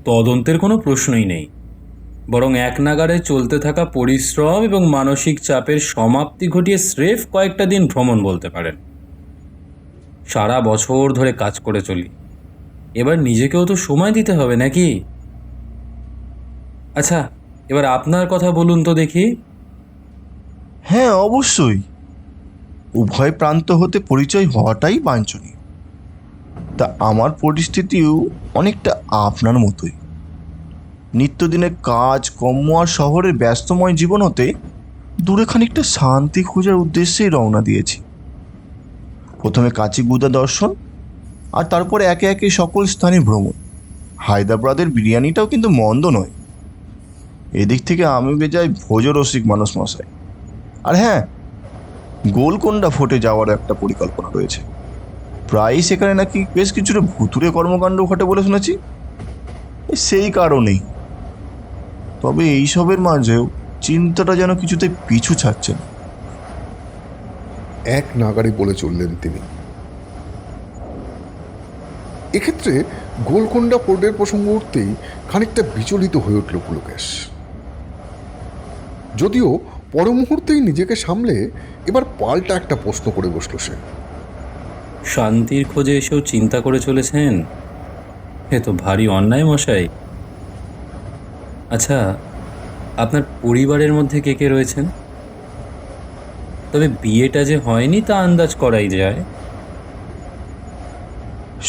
তদন্তের কোনো প্রশ্নই নেই। বরং এক নাগাড়ে চলতে থাকা পরিশ্রম এবং মানসিক চাপের সমাপ্তি ঘটিয়ে স্রেফ কয়েকটা দিন ভ্রমণ বলতে পারেন। সারা বছর ধরে কাজ করে চলি, এবার নিজেকেও তো সময় দিতে হবে নাকি? আচ্ছা, এবার আপনার কথা বলুন তো দেখি। হ্যাঁ, অবশ্যই। উভয় প্রান্ত হতে পরিচয় হওয়াটাই বাঞ্ছনীয়। তা আমার পরিস্থিতিও অনেকটা আপনার মতোই। নিত্যদিনের কাজ কর্ম আর শহরের ব্যস্তময় জীবন হতে দূরে খানিকটা শান্তি খোঁজার উদ্দেশ্যেই রওনা দিয়েছি। প্রথমে কাচিগুদা দর্শন, আর তারপরে একে একে সকল স্থানে ভ্রমণ। হায়দ্রাবাদের বিরিয়ানিটাও কিন্তু মন্দ নয়। এদিক থেকে আমি বেজায় ভোজরসিক মানুষ মশাই। আর হ্যাঁ, গোলকোন্ডা ফোর্টে যাওয়ার একটা পরিকল্পনা রয়েছে। প্রায়ই সেখানে নাকি বেশ কিছুটা ভুতুড়ে কর্মকাণ্ড ঘটে বলে শুনেছি। সেই কারণেই। তবে এইসবের মাঝেও চিন্তাটা যেন কিছুতে পিছু ছাড়ছে না। এক নাগাড়ে বলে চললেন তিনি। এক্ষেত্রে গোলকোন্ডা পোর্টের প্রসঙ্গ উঠতেই খানিকটা বিচলিত হয়ে উঠল পুলকেশ। যদিও পর মুহূর্তেই নিজেকে সামলে এবার পাল্টা একটা প্রশ্ন করে বসল সে। শান্তির খোঁজে এসেও চিন্তা করে চলেছেন, এ তো ভারী অন্যায় মশাই। আচ্ছা, আপনার পরিবারের মধ্যে কে কে রয়েছেন? তবে বিয়েটা যে হয়নি তা আন্দাজ করাই যায়।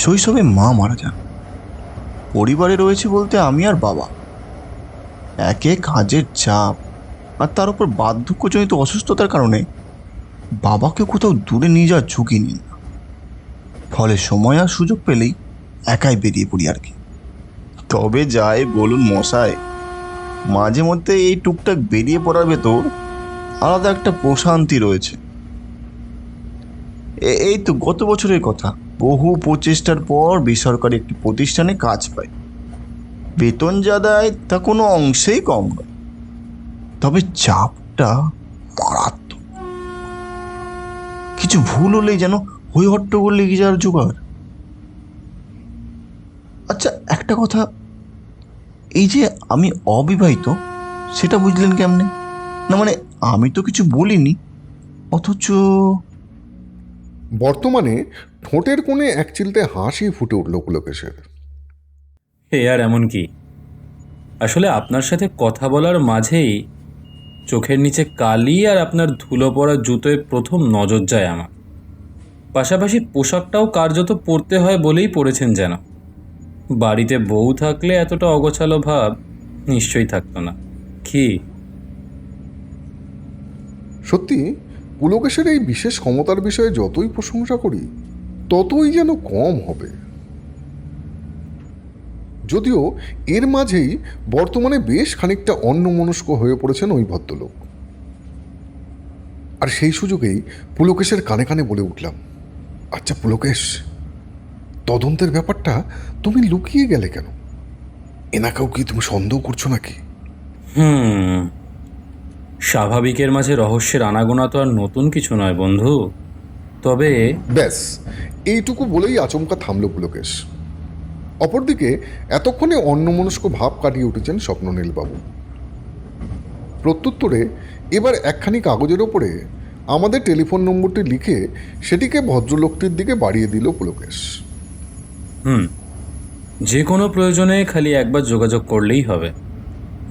শৈশবে মা মারা যান। পরিবারে রয়েছে বলতে আমি আর বাবা। একে কাজের চাপ আর তার উপর বার্ধক্যজনিত অসুস্থতার কারণে বাবাকে কোথাও দূরে নিয়ে যাওয়ার ঝুঁকি নিন না। ফলে সময় আর সুযোগ পেলেই একাই বেরিয়ে পড়ি আর কি। তবে যাই বলুন মশাই, মাঝে মধ্যে এই টুকটাক বেরিয়ে পড়ার ভেতর আলাদা একটা প্রশান্তি রয়েছে। এই তো গত বছরের কথা, বহু প্রচেষ্টার পর বেসরকারি একটি প্রতিষ্ঠানে কাজ পাই। বেতন যা দেয় তা কোনো অংশেই কম নয়, তবে চাপটা মারাত্মক। কিছু ভুল হলেই যেন হই হট্টগোল লেগে যাওয়ার জোগাড়। আচ্ছা একটা কথা, এই যে আমি অবিবাহিত সেটা বুঝলেন কেমনে? না মানে আমি তো কিছু বলিনি, অথচ বর্তমানে ঠোঁটের কোণে এক চিলতে হাসি ফুটে উঠল পুলকেশের। এ আর এমন কি, আসলে আপনার সাথে কথা বলার মাঝেই চোখের নিচে কালি আর আপনার ধুলো পড়া জুতোয় প্রথম নজর যায় আমার। পাশাপাশি পোশাকটাও কার্যত পরতে হয় বলেই পরেছেন যেন। বাড়িতে বউ থাকলে এতটা অগোছালো ভাব নিশ্চয়ই থাকতো না। কি সত্যি পুলকেশের এই বিশেষ ক্ষমতার বিষয়ে যতই প্রশংসা করি ততই যেন কম হবে। যদিও এর মাঝেই বর্তমানে বেশ খানিকটা অন্যমনস্ক হয়ে পড়েছেন ওই ভদ্রলোক। আর সেই সুযোগেই পুলকেশের কানে কানে বলে উঠলাম, আচ্ছা পুলকেশ, তদন্তের ব্যাপারটা তুমি লুকিয়ে গেলে কেন? এনাকেও কি তুমি সন্দেহ করছো নাকি? স্বাভাবিকের মাঝে রহস্যের আনাগোনা তো আর নতুন কিছু নয় বন্ধু। তবে ব্যাস এইটুকু বলেই আচমকা থামল পুলকেশ। অপরদিকে এতক্ষণে অন্যমনস্ক ভাব কাটিয়ে উঠেছেন স্বপ্ননীলবাবু। প্রত্যুত্তরে এবার একখানি কাগজের ওপরে আমাদের টেলিফোন নম্বরটি লিখে সেটিকে ভদ্রলোকটির দিকে বাড়িয়ে দিল পুলকেশ। যে কোনো প্রয়োজনে খালি একবার যোগাযোগ করলেই হবে,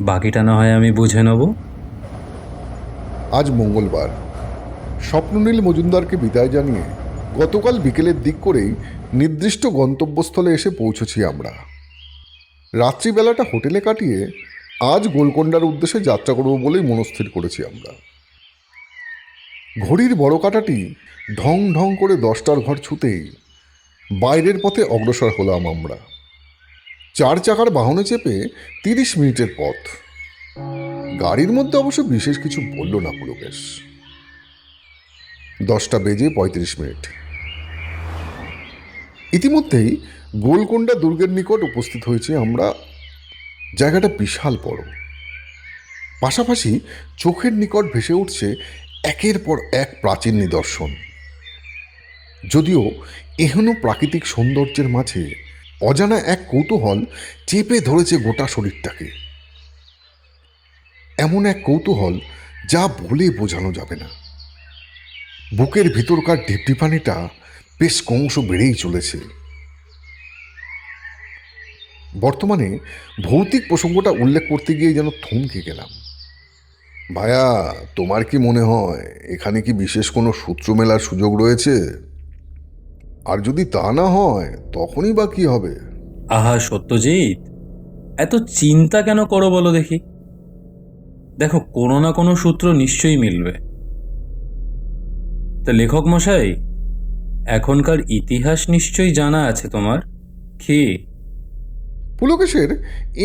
বাকিটা না হয় আমি বুঝে নেব। আজ মঙ্গলবার। স্বপ্ননীল মজুমদারকে বিদায় জানিয়ে গতকাল বিকেলের দিক করেই নির্দিষ্ট গন্তব্যস্থলে এসে পৌঁছেছি আমরা। রাত্রিবেলাটা হোটেলে কাটিয়ে আজ গোলকোন্ডার উদ্দেশ্যে যাত্রা করব বলেই মনস্থির করেছি আমরা। ঘড়ির বড় কাঁটাটি ঢং ঢং করে 10টার ঘর ছুতেই বাইরের পথে অগ্রসর হলাম আমরা। 4 চাকার বাহনে চেপে 30 মিনিটের পথ। গাড়ির মধ্যে অবশ্য বিশেষ কিছু বলল না পুলকেশ। 10:35 ইতিমধ্যেই গোলকোন্ডা দুর্গের নিকট উপস্থিত হয়েছে আমরা। জায়গাটা বিশাল বড়, পাশাপাশি চোখের নিকট ভেসে উঠছে একের পর এক প্রাচীন নিদর্শন। যদিও এহেন প্রাকৃতিক সৌন্দর্যের মাঝে অজানা এক কৌতূহল চেপে ধরেছে গোটা শরীরটাকে। এমন এক কৌতূহল যা বলে বোঝানো যাবে না। বুকের ভিতরকার ঢিপঢিপানিটা বেশ ক্রমশ বেড়েই চলেছে। বর্তমানে ভৌতিক প্রসঙ্গটা উল্লেখ করতে গিয়ে যেন থমকে গেলাম। ভায়া, তোমার কি মনে হয় এখানে কি বিশেষ কোনো সূত্র মেলার সুযোগ রয়েছে? আর যদি তা না হয় তখনই বা কি হবে? আহা সত্যজিৎ, এত চিন্তা কেন করো বলো দেখি। দেখো, কোনো না কোনো সূত্র নিশ্চয়ই মিলবে। তা লেখক মশাই, এখনকার ইতিহাস নিশ্চয়ই জানা আছে তোমার, কি? পুলকেশের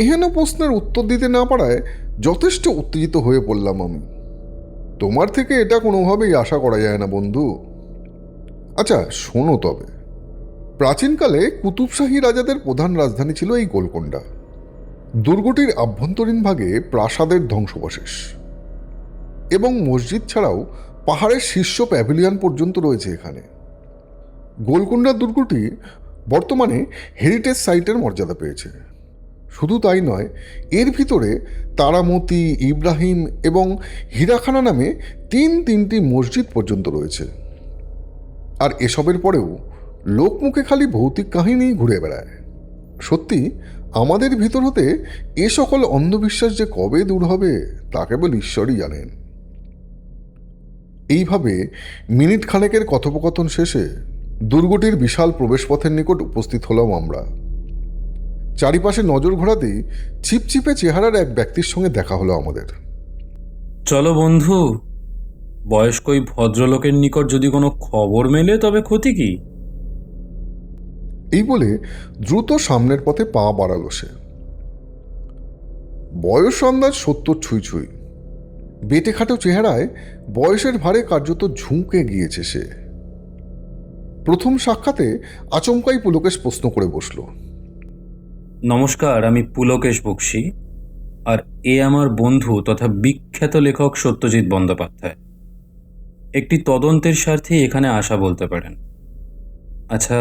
এহেন প্রশ্নের উত্তর দিতে না পারায় যথেষ্ট উত্তেজিত হয়ে পড়লাম আমি। তোমার থেকে এটা কোনোভাবেই আশা করা যায় না বন্ধু। আচ্ছা শোনো তবে, প্রাচীনকালে কুতুবশাহী রাজাদের প্রধান রাজধানী ছিল এই গোলকোন্ডা। দুর্গটির আভ্যন্তরীণ ভাগে প্রাসাদের ধ্বংসাবশেষ এবং মসজিদ ছাড়াও পাহাড়ের শীর্ষ প্যাভিলিয়ন পর্যন্ত রয়েছে এখানে। গোলকোন্ডা দুর্গটি বর্তমানে হেরিটেজ সাইটের মর্যাদা পেয়েছে। শুধু তাই নয়, এর ভিতরে তারামতি, ইব্রাহিম এবং হীরাখানা নামে তিনটি মসজিদ পর্যন্ত রয়েছে। আর এসবের পরেও লোকমুখে খালি ভৌতিক কাহিনী ঘুরে বেড়ায়। সত্যি আমাদের ভিতর হতে এ সকল অন্ধবিশ্বাস যে কবে দূর হবে তা কেবল ঈশ্বরই জানেন। এইভাবে মিনিট খানেকের কথোপকথন শেষে দুর্গটির বিশাল প্রবেশপথের নিকট উপস্থিত হলাম আমরা। চারিপাশে নজর ঘোরাতেই ছিপছিপে চেহারার এক ব্যক্তির সঙ্গে দেখা হলো আমাদের। চলো বন্ধু, বয়স্ক ওই ভদ্রলোকের নিকট যদি কোনো খবর মেলে তবে ক্ষতি কি? এই বলে দ্রুত সামনের পথে পা বাড়ালো সে। বয়স আন্দাজ 70 ছুঁই ছুঁই। বেটে খাটো চেহারায় বয়সের ভারে কার্যত ঝুঁকে গিয়েছে সে। প্রথম সাক্ষাতে আচমকাই পুলকেশ প্রশ্ন করে বসল। নমস্কার, আমি পুলকেশ বক্সী, আর এ আমার বন্ধু তথা বিখ্যাত লেখক সত্যজিৎ বন্দ্যোপাধ্যায়। একটি তদন্তের স্বার্থে এখানে আসা বলতে পারেন। আচ্ছা,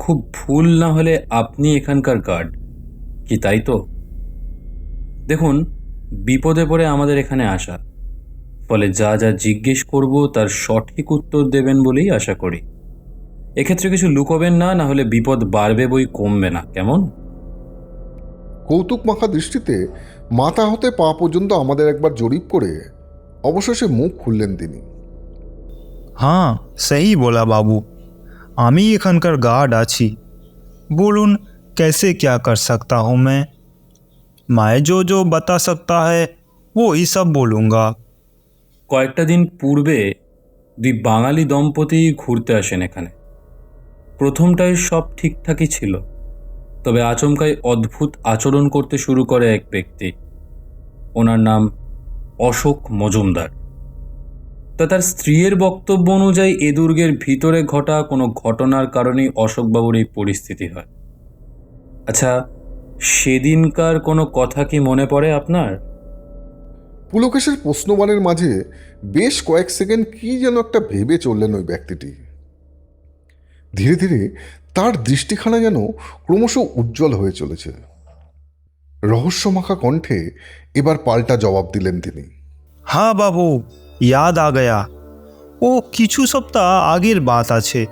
খুব ভুল না হলে আপনি এখানকার গার্ড কি, তাই তো? দেখুন, বিপদে পড়ে আমাদের এখানে আসা, ফলে যা যা জিজ্ঞেস করব তার সঠিক উত্তর দেবেন বলেই আশা করি। এক্ষেত্রে কিছু লুকোবেন না, না হলে বিপদ বাড়বে বই কমবে না, কেমন? কৌতুক মাখা দৃষ্টিতে মাথা হতে পা পর্যন্ত আমাদের একবার জরিপ করে অবশেষে মুখ খুললেন তিনি। हाँ सही बोला बाबू, आमी एखानकार गार्ड आছি। बोलून कैसे क्या कर सकता हूँ मैं जो बता सकता है वो ही सब बोलूँगा। কয়েকটা দিন পূর্বে দুই বাঙালি দম্পতি ঘুরতে আসেন এখানে। প্রথমটায় সব ঠিকঠাকই ছিল, তবে আচমকাই অদ্ভুত আচরণ করতে শুরু করে এক ব্যক্তি। ওনার নাম অশোক মজুমদার। তার স্ত্রীর বক্তব্য অনুযায়ী এ দুর্গের ভিতরে ঘটা কোনো ঘটনার কারণেই অশোকবাবুর এই পরিস্থিতি হয়। আচ্ছা, সেদিনকার কোনো কথা কি মনে পড়ে আপনার? পুলকেশের প্রশ্নবাণের মাঝে বেশ কয়েক সেকেন্ড কি যেন একটা ভেবে চললেন ওই ব্যক্তিটি। ধীরে ধীরে তার দৃষ্টিখানা যেন ক্রমশ উজ্জ্বল হয়ে চলেছে। রহস্যমাখা কণ্ঠে এবার পাল্টা জবাব দিলেন তিনি। हाँ बाबू, याद आ गया। वो किछु सप्ताह आगेर बात आछे,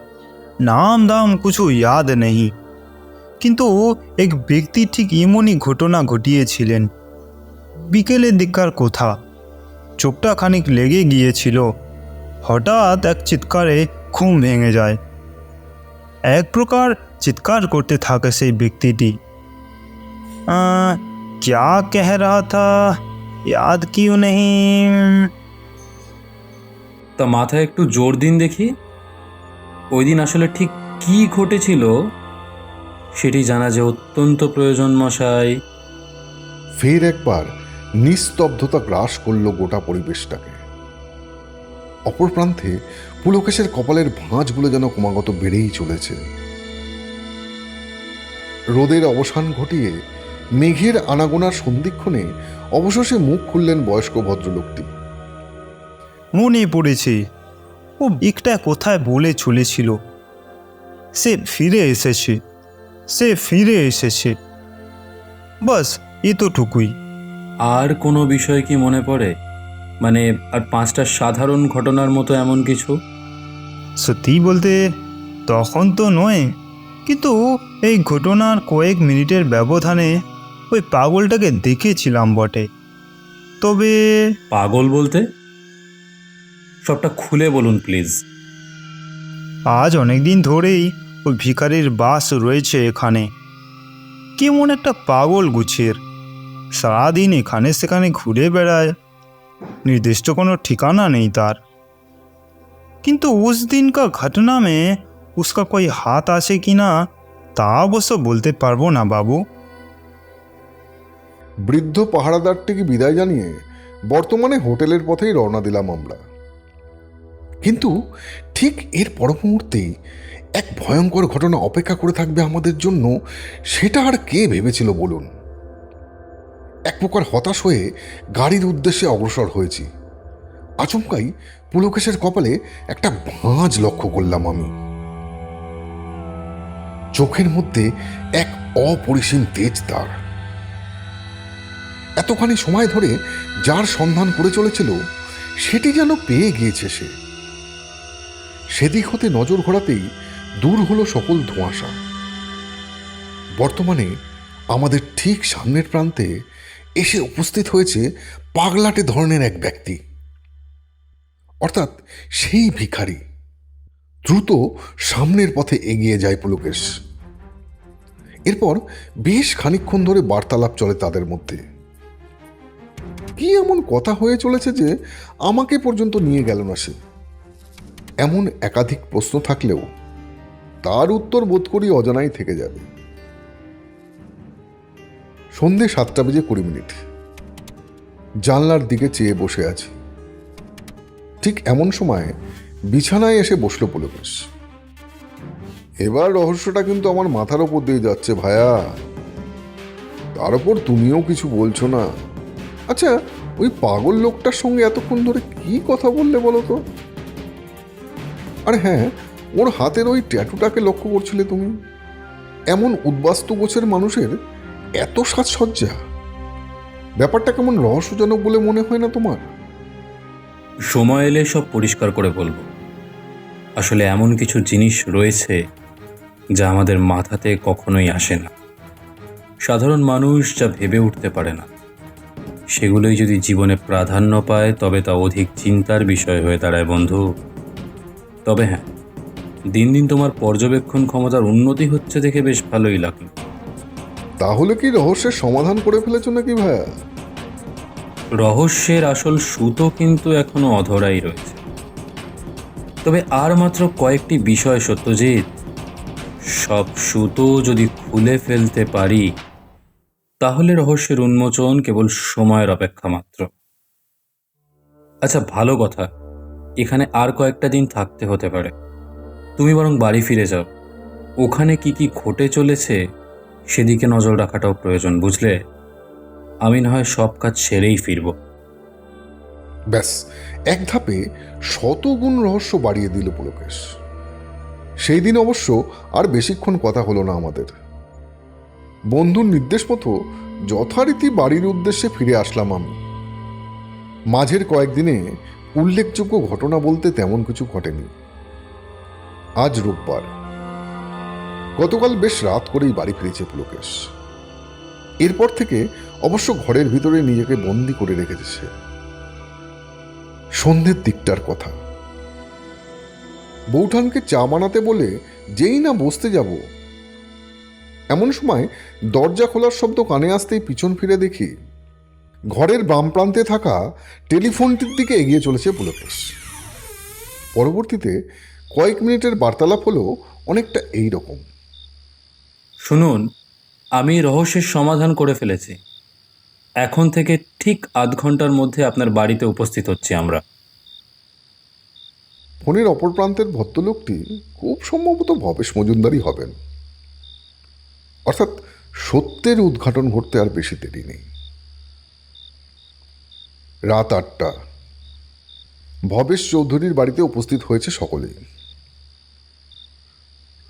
नाम दाम कुछु याद नहीं, किन्तु एक व्यक्ति ठीक एमनই घटना घटिয়েছিলেন। বিকেলের দিককার কথা, চোখটা খানিক লেগে গিয়েছিল। হঠাৎ এক চিৎকারে ঘুম ভেঙে যায়। এক প্রকার চিৎকার করতে থাকে সেই ব্যক্তিটি। क्या कह रहा था याद क्यों नहीं? তা মাথায় একটু জোর দিন দেখি। ওই দিন আসলে ঠিক কি ঘটেছিল সেটি জানা যে অত্যন্ত প্রয়োজন মশাই। ফের একবার নিস্তব্ধতা গ্রাস করল গোটা পরিবেশটাকে। অপর প্রান্তে পুলকেশের কপালের ভাঁজগুলো যেন ক্রমাগত বেড়েই চলেছে। রোদের অবসান ঘটিয়ে মেঘের আনাগোনার সন্ধিক্ষণে অবশেষে মুখ খুললেন বয়স্ক ভদ্রলোকটি। মনে পড়েছে, ও একটা কোথায় বলে চলেছিল, সে ফিরে এসেছে। বাস এতটুকুই। আর কোনো বিষয় কি মনে পড়ে? মানে আর 5টা সাধারণ ঘটনার মতো এমন কিছু? সত্যি বলতে তখন তো নয়, কিন্তু এই ঘটনার কয়েক মিনিটের ব্যবধানে ওই পাগলটাকে দেখেছিলাম বটে। তবে পাগল বলতে? সবটা খুলে বলুন প্লিজ। আজ অনেক দিন ধরেই ওই ভিখারির বাস রয়েছে এখানে। কেমন একটা পাগল গুছের, সারাদিন এখানে সেখানে ঘুরে বেড়ায়, निर्दिष्ट কোনো ठिकाना नहीं तार। किंतु उस दिन का घटना में उसका कोई हाथ आसे कि ना ता अवश्य बोलते पारबो ना बाबू। বৃদ্ধ পাহারাদারটিকে বিদায় জানিয়ে বর্তমানে হোটেলের পথেই রওনা দিলাম আমরা। কিন্তু ঠিক এর পর মুহূর্তেই এক ভয়ঙ্কর ঘটনা অপেক্ষা করে থাকবে আমাদের জন্য, সেটা আর কে ভেবেছিল বলুন। এক প্রকার হতাশ হয়ে গাড়ির উদ্দেশ্যে অগ্রসর হয়েছি। আচমকাই পুলকেশের কপালে একটা ভাঁজ লক্ষ্য করলাম আমি। চোখের মধ্যে এক অপরিসীম তেজ তার। এতখানি সময় ধরে যার সন্ধান করে চলেছিল সেটি যেন পেয়ে গিয়েছে সে। সেদিক হতে নজর ঘোরাতেই দূর হলো সকল ধোঁয়াশা। বর্তমানে আমাদের ঠিক সামনের প্রান্তে এসে উপস্থিত হয়েছে পাগলাটে ধরনের এক ব্যক্তি, অর্থাৎ সেই ভিখারি। দ্রুত সামনের পথে এগিয়ে যায় পুলকেশ। এরপর বেশ খানিকক্ষণ ধরে বার্তালাপ চলে তাদের মধ্যে। কি এমন কথা হয়ে চলেছে যে আমাকে পর্যন্ত নিয়ে গেল না সে, এমন একাধিক প্রশ্ন থাকলেও তার উত্তর বোধ করি অজানাই থেকে যাবে। সন্ধে 7:20। জানলার দিকে চেয়ে বসে আছি। ঠিক এমন সময় বিছানায় এসে বসল পুলকেশ। এবার রহস্যটা কিন্তু আমার মাথার ওপর দিয়ে যাচ্ছে ভায়া, তার উপর তুমিও কিছু বলছো না। আচ্ছা, ওই পাগল লোকটার সঙ্গে এতক্ষণ ধরে কি কথা বললে বলো তো? আর হ্যাঁ, ওর হাতের ওই ট্যাটুটাকে লক্ষ্য করছিলে তুমি? এমন উদ্বাস্তু গোছের মানুষের এত সাজসজ্জা, ব্যাপারটা কেমন রহস্যজনক বলে মনে হয় না তোমার? সময় এলে সব পরিষ্কার করে বলবো। আসলে এমন কিছু জিনিস রয়েছে যা আমাদের মাথাতে কখনোই আসে না। সাধারণ মানুষ যা ভেবে উঠতে পারে না, সেগুলোই যদি জীবনে প্রাধান্য পায় তবে তা অধিক চিন্তার বিষয় হয়ে দাঁড়ায় বন্ধু। তবে হ্যাঁ, দিন দিন তোমার পর্যবেক্ষণ ক্ষমতার উন্নতি হচ্ছে দেখে বেশ ভালোই লাগলো। তাহলে কি রহস্যের সমাধান করে ফেলেছো নাকি ভাইয়া? রহস্যের আসল সুতো কিন্তু এখনো অধরাই রয়েছে। তবে আর মাত্র কয়েকটি বিষয় সত্যজিৎ, সব সুতো যদি খুলে ফেলতে পারি তাহলে রহস্যের উন্মোচন কেবল সময়ের অপেক্ষা মাত্র। আচ্ছা, ভালো কথা, এখানে আর কয়েকটা দিন থাকতে হতে পারে। তুমি বরং বাড়ি ফিরে যাও। ওখানে কি কি ঘটে চলেছে সেদিকে নজর রাখাটাও প্রয়োজন, বুঝলে? আমি না হয় সব কাজ সেরেই ফিরব। ব্যাস, এক ধাপে 100 গুণ রহস্য বাড়িয়ে দিল পুলকেশ। সেই দিন অবশ্য আর বেশিক্ষণ কথা হলো না আমাদের। বন্ধুর নির্দেশ মতো যথারীতি বাড়ির উদ্দেশ্যে ফিরে আসলাম আমি। মাঝের কয়েকদিনে উল্লেখযোগ্য ঘটনা বলতে তেমন কিছু ঘটেনি। আজ রোববার। গতকাল বেশ রাত করেই বাড়ি ফিরেছে পুলকেশ। এরপর থেকে অবশ্য ঘরের ভিতরে নিজেকে বন্দি করে রেখেছে সে। সন্ধ্যের দিকটার কথা, বৌঠানকে চা বানাতে বলে যেই না বসতে যাব, এমন সময় দরজা খোলার শব্দ কানে আসতেই পিছন ফিরে দেখি ঘরের বাম প্রান্তে থাকা টেলিফোনটির দিকে এগিয়ে চলেছে পুলকেশ। পরবর্তীতে কয়েক মিনিটের বার্তালাপ হলো অনেকটা এই রকম। শুনুন, আমি রহস্যের সমাধান করে ফেলেছি। এখন থেকে ঠিক আধ ঘন্টার মধ্যে আপনার বাড়িতে উপস্থিত হচ্ছি আমরা। ফোনের অপর প্রান্তের ভদ্রলোকটি খুব সম্ভবত ভবেশ মজুমদারই হবেন। অর্থাৎ সত্যের উদ্ঘাটন ঘটতে আর বেশি দেরি নেই। রাত 8টা। ভবেশ চৌধুরীর বাড়িতে উপস্থিত হয়েছে সকলেই।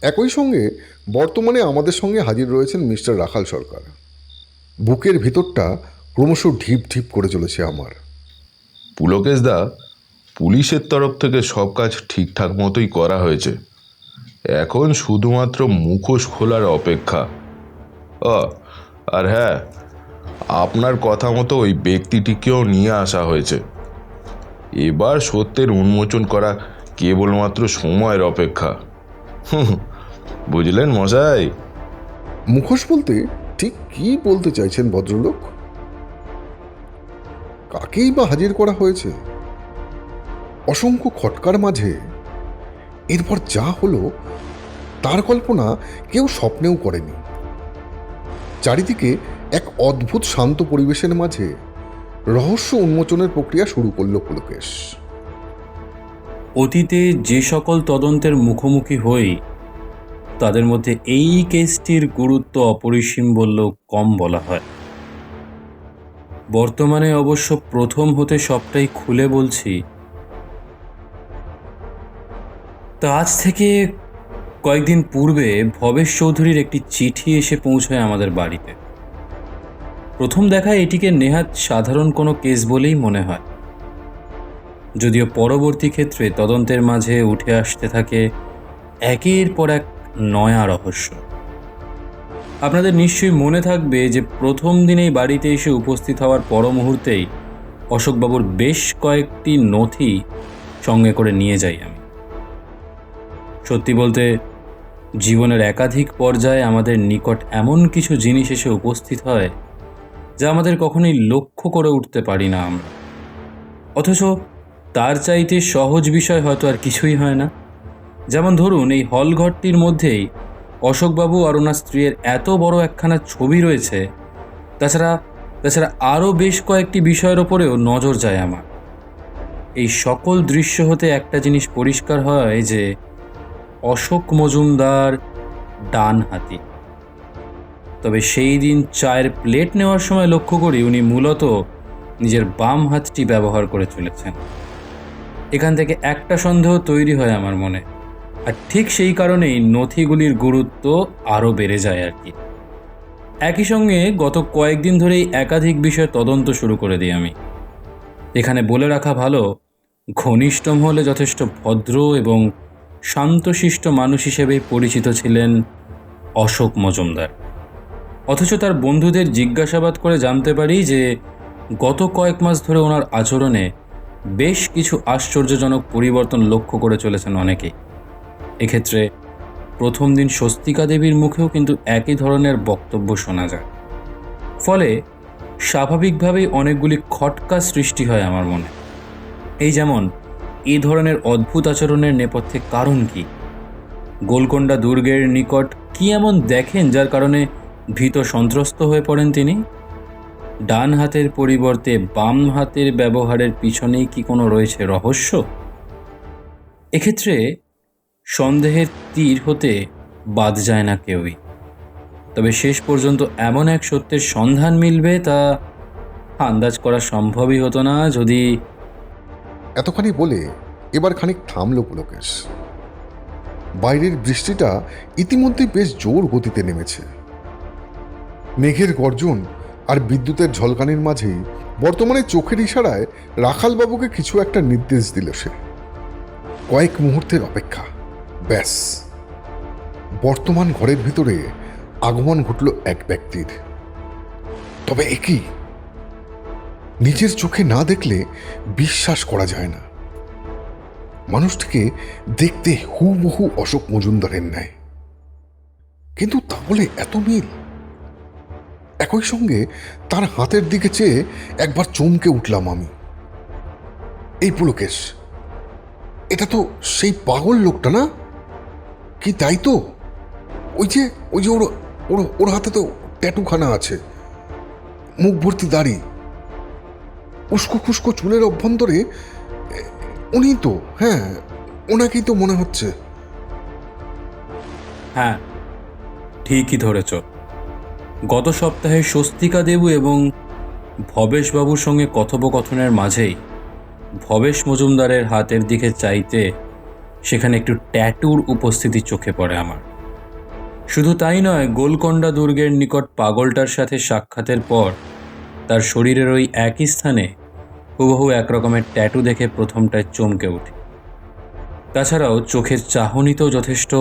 একই সঙ্গে বর্তমানে আমাদের সঙ্গে হাজির রয়েছেন মিস্টার রাখাল সরকার। বুকের ভিতরটা ক্রমশ ঢিপ ঢিপ করে চলেছে আমার। পুলকেশ দা, পুলিশের তরফ থেকে সব কাজ ঠিকঠাক মতোই করা হয়েছে। এখন শুধুমাত্র মুখোশ খোলার অপেক্ষা। আর হ্যাঁ, আপনার কথা মতো ওই ব্যক্তিটিকেও নিয়ে আসা হয়েছে। এবার সত্যের উন্মোচন করা কেবলমাত্র সময়ের অপেক্ষা। বুঝলেন মশাই? মুখোশ বলতে ঠিক কি বলতে চাইছেন ভদ্রলোক? কাকেই বা হাজির করা হয়েছে? অসংখ্য খটকার মাঝে এরপর যা হলো তার কল্পনা কেউ স্বপ্নেও করেনি। চারিদিকে এক অদ্ভুত শান্ত পরিবেশের মাঝে রহস্য উন্মোচনের প্রক্রিয়া শুরু করল পুলকেশ। অতীতে যে সকল তদন্তের মুখোমুখি হই তাদের মধ্যে এই কেসটির গুরুত্ব অপরিসীম বললেও কম বলা হয়। বর্তমানে অবশ্য প্রথম হতে সবটাই খুলে বলছি। তা আজ থেকে কয়েকদিন পূর্বে ভবেশ চৌধুরীর একটি চিঠি এসে পৌঁছয় আমাদের বাড়িতে। প্রথম দেখায় এটিকে নেহাত সাধারণ কোনো কেস বলেই মনে হয়, যদিও পরবর্তী ক্ষেত্রে তদন্তের মাঝে উঠে আসতে থাকে একের পর এক নয়া রহস্য। আপনাদের নিশ্চয়ই মনে থাকবে যে প্রথম দিনেই বাড়িতে এসে উপস্থিত হওয়ার পর মুহূর্তেই অশোকবাবুর বেশ কয়েকটি নথি সঙ্গে করে নিয়ে যাই আমি। সত্যি বলতে জীবনের একাধিক পর্যায়ে আমাদের নিকট এমন কিছু জিনিস এসে উপস্থিত হয় যা আমাদের কখনোই লক্ষ্য করে উঠতে পারি না আমরা। অথচ তার চাইতে সহজ বিষয় হয়তো আর কিছুই হয় না। যেমন ধরুন, এই হলঘরটির মধ্যেই অশোকবাবু আর ওনার স্ত্রীর এত বড় একখানা ছবি রয়েছে। তাছাড়া আরও বেশ কয়েকটি বিষয়ের ওপরেও নজর যায় আমার। এই সকল দৃশ্য হতে একটা জিনিস পরিষ্কার হয় যে অশোক মজুমদার ডান হাতি। তবে সেই দিন চায়ের প্লেট নেওয়ার সময় লক্ষ্য করি উনি মূলত নিজের বাম হাতটি ব্যবহার করে চলেছেন। এখান থেকে একটা সন্দেহ তৈরি হয় আমার মনে, আর ঠিক সেই কারণেই নথিগুলির গুরুত্ব আরও বেড়ে যায় আর কি। একই সঙ্গে গত কয়েকদিন ধরেই একাধিক বিষয়ে তদন্ত শুরু করে দিই আমি। এখানে বলে রাখা ভালো, ঘনিষ্ঠ মহলে যথেষ্ট ভদ্র এবং শান্তশিষ্ট মানুষ হিসেবেই পরিচিত ছিলেন অশোক মজুমদার। অথচ তার বন্ধুদের জিজ্ঞাসাবাদ করে জানতে পারি যে গত কয়েক মাস ধরে ওনার আচরণে বেশ কিছু আশ্চর্যজনক পরিবর্তন লক্ষ্য করে চলেছেন অনেকেই। এক্ষেত্রে প্রথম দিন স্বস্তিকা দেবীর মুখেও কিন্তু একই ধরনের বক্তব্য শোনা যায়। ফলে স্বাভাবিকভাবেই অনেকগুলি খটকা সৃষ্টি হয় আমার মনে। এই যেমন, এই ধরনের অদ্ভুত আচরণের নেপথ্যে কারণ কি? গোলকোন্ডা দুর্গের নিকট কি এমন দেখেন যার কারণে ভীত সন্ত্রস্ত হয়ে পড়েন তিনি? ডান হাতের পরিবর্তে বাম হাতের ব্যবহারের পিছনেই কি কোনো রয়েছে রহস্য? এক্ষেত্রে সন্দেহের তীর হতে বাদ যায় না কেউই। তবে শেষ পর্যন্ত এমন এক সত্যের সন্ধান মিলবে তা আন্দাজ করা সম্ভবই হতো না যদি... এতখানি বলে এবার খানিক থামল পুলকেশ। বাইরের বৃষ্টিটা ইতিমধ্যেই বেশ জোর গতিতে নেমেছে। মেঘের গর্জন আর বিদ্যুতের ঝলকানির মাঝেই বর্তমানে চোখের ইশারায় রাখালবাবুকে কিছু একটা নির্দেশ দিল সে। কয়েক মুহূর্তের অপেক্ষা, ব্যাস। বর্তমান ঘরের ভিতরে আগমন ঘটল এক ব্যক্তির। তবে একই নিজের চোখে না দেখলে বিশ্বাস করা যায় না। মানুষটিকে দেখতে হুবহু অশোক মজুমদারের ন্যায়, কিন্তু তা বলে এত মিল। একই সঙ্গে তার হাতের দিকে চেয়ে একবার চমকে উঠলাম আমি। এই পুলকেশ, এটা তো সেই পাগল লোকটা না? কি তাই তো? ওই যে ওর হাতে তো ট্যাটুখানা আছে, মুখ ভর্তি দাড়ি, উস্কো খুস্কো চুলের অভ্যন্তরে। উনি তো, হ্যাঁ, ওনাকেই তো মনে হচ্ছে। হ্যাঁ, ঠিকই ধরেছ। গত সপ্তাহে স্বস্তিকা দেবু এবং ভবেশবাবুর সঙ্গে কথোপকথনের মাঝেই ভবেশ মজুমদারের হাতের দিকে চাইতে সেখানে একটু ট্যাটুর উপস্থিতি চোখে পড়ে আমার। শুধু তাই নয়, গোলকোন্ডা দুর্গের নিকট পাগলটার সাথে সাক্ষাতের পর তার শরীরের ওই একই স্থানে হুবহু একরকমের ট্যাটু দেখে প্রথমটায় চমকে উঠি। তাছাড়াও চোখের চাহনিতেও যথেষ্ট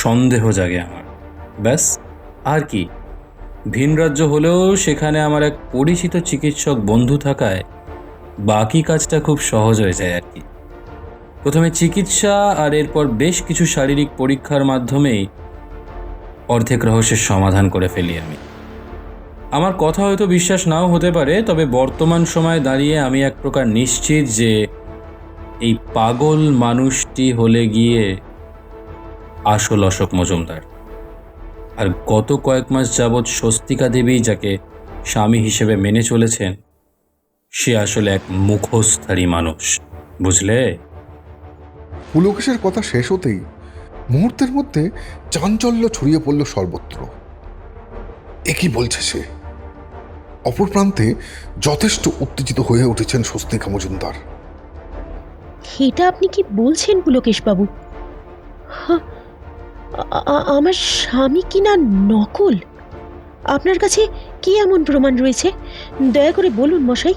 সন্দেহ জাগে আমার। ব্যাস, আর কি। ভিন রাজ্য হলেও সেখানে আমার এক পরিচিত চিকিৎসক বন্ধু থাকায় বাকি কাজটা খুব সহজ হয়ে যায় আর কি। প্রথমে চিকিৎসা আর এরপর বেশ কিছু শারীরিক পরীক্ষার মাধ্যমেই অর্ধেক রহস্যের সমাধান করে ফেলি আমি। আমার কথা হয়তো বিশ্বাস নাও হতে পারে, তবে বর্তমান সময়ে দাঁড়িয়ে আমি এক প্রকার নিশ্চিত যে এই পাগল মানুষটি হলে গিয়ে আসল অশোক মজুমদার। আর গত কয়েক মাস যাবৎ স্বস্তিকা দেবী যাকে স্বামী হিসেবে মেনে চলেছেন, সে আসলে এক মুখোশধারী মানুষ, বুঝলে? পুলকেশের কথা শেষ হতেই মুহূর্তের মধ্যে চাঞ্চল্য ছড়িয়ে পড়ল সর্বত্র। একই বলছে সে। অপর প্রান্তে যথেষ্ট উত্তেজিত হয়ে উঠেছেন স্বস্তিকা মজুমদার। এটা আপনি কি বলছেন পুলকেশবাবু? আমার স্বামী কিনা নকল? আপনার কাছে কি এমন প্রমাণ রয়েছে? দয়া করে বলুন মশাই।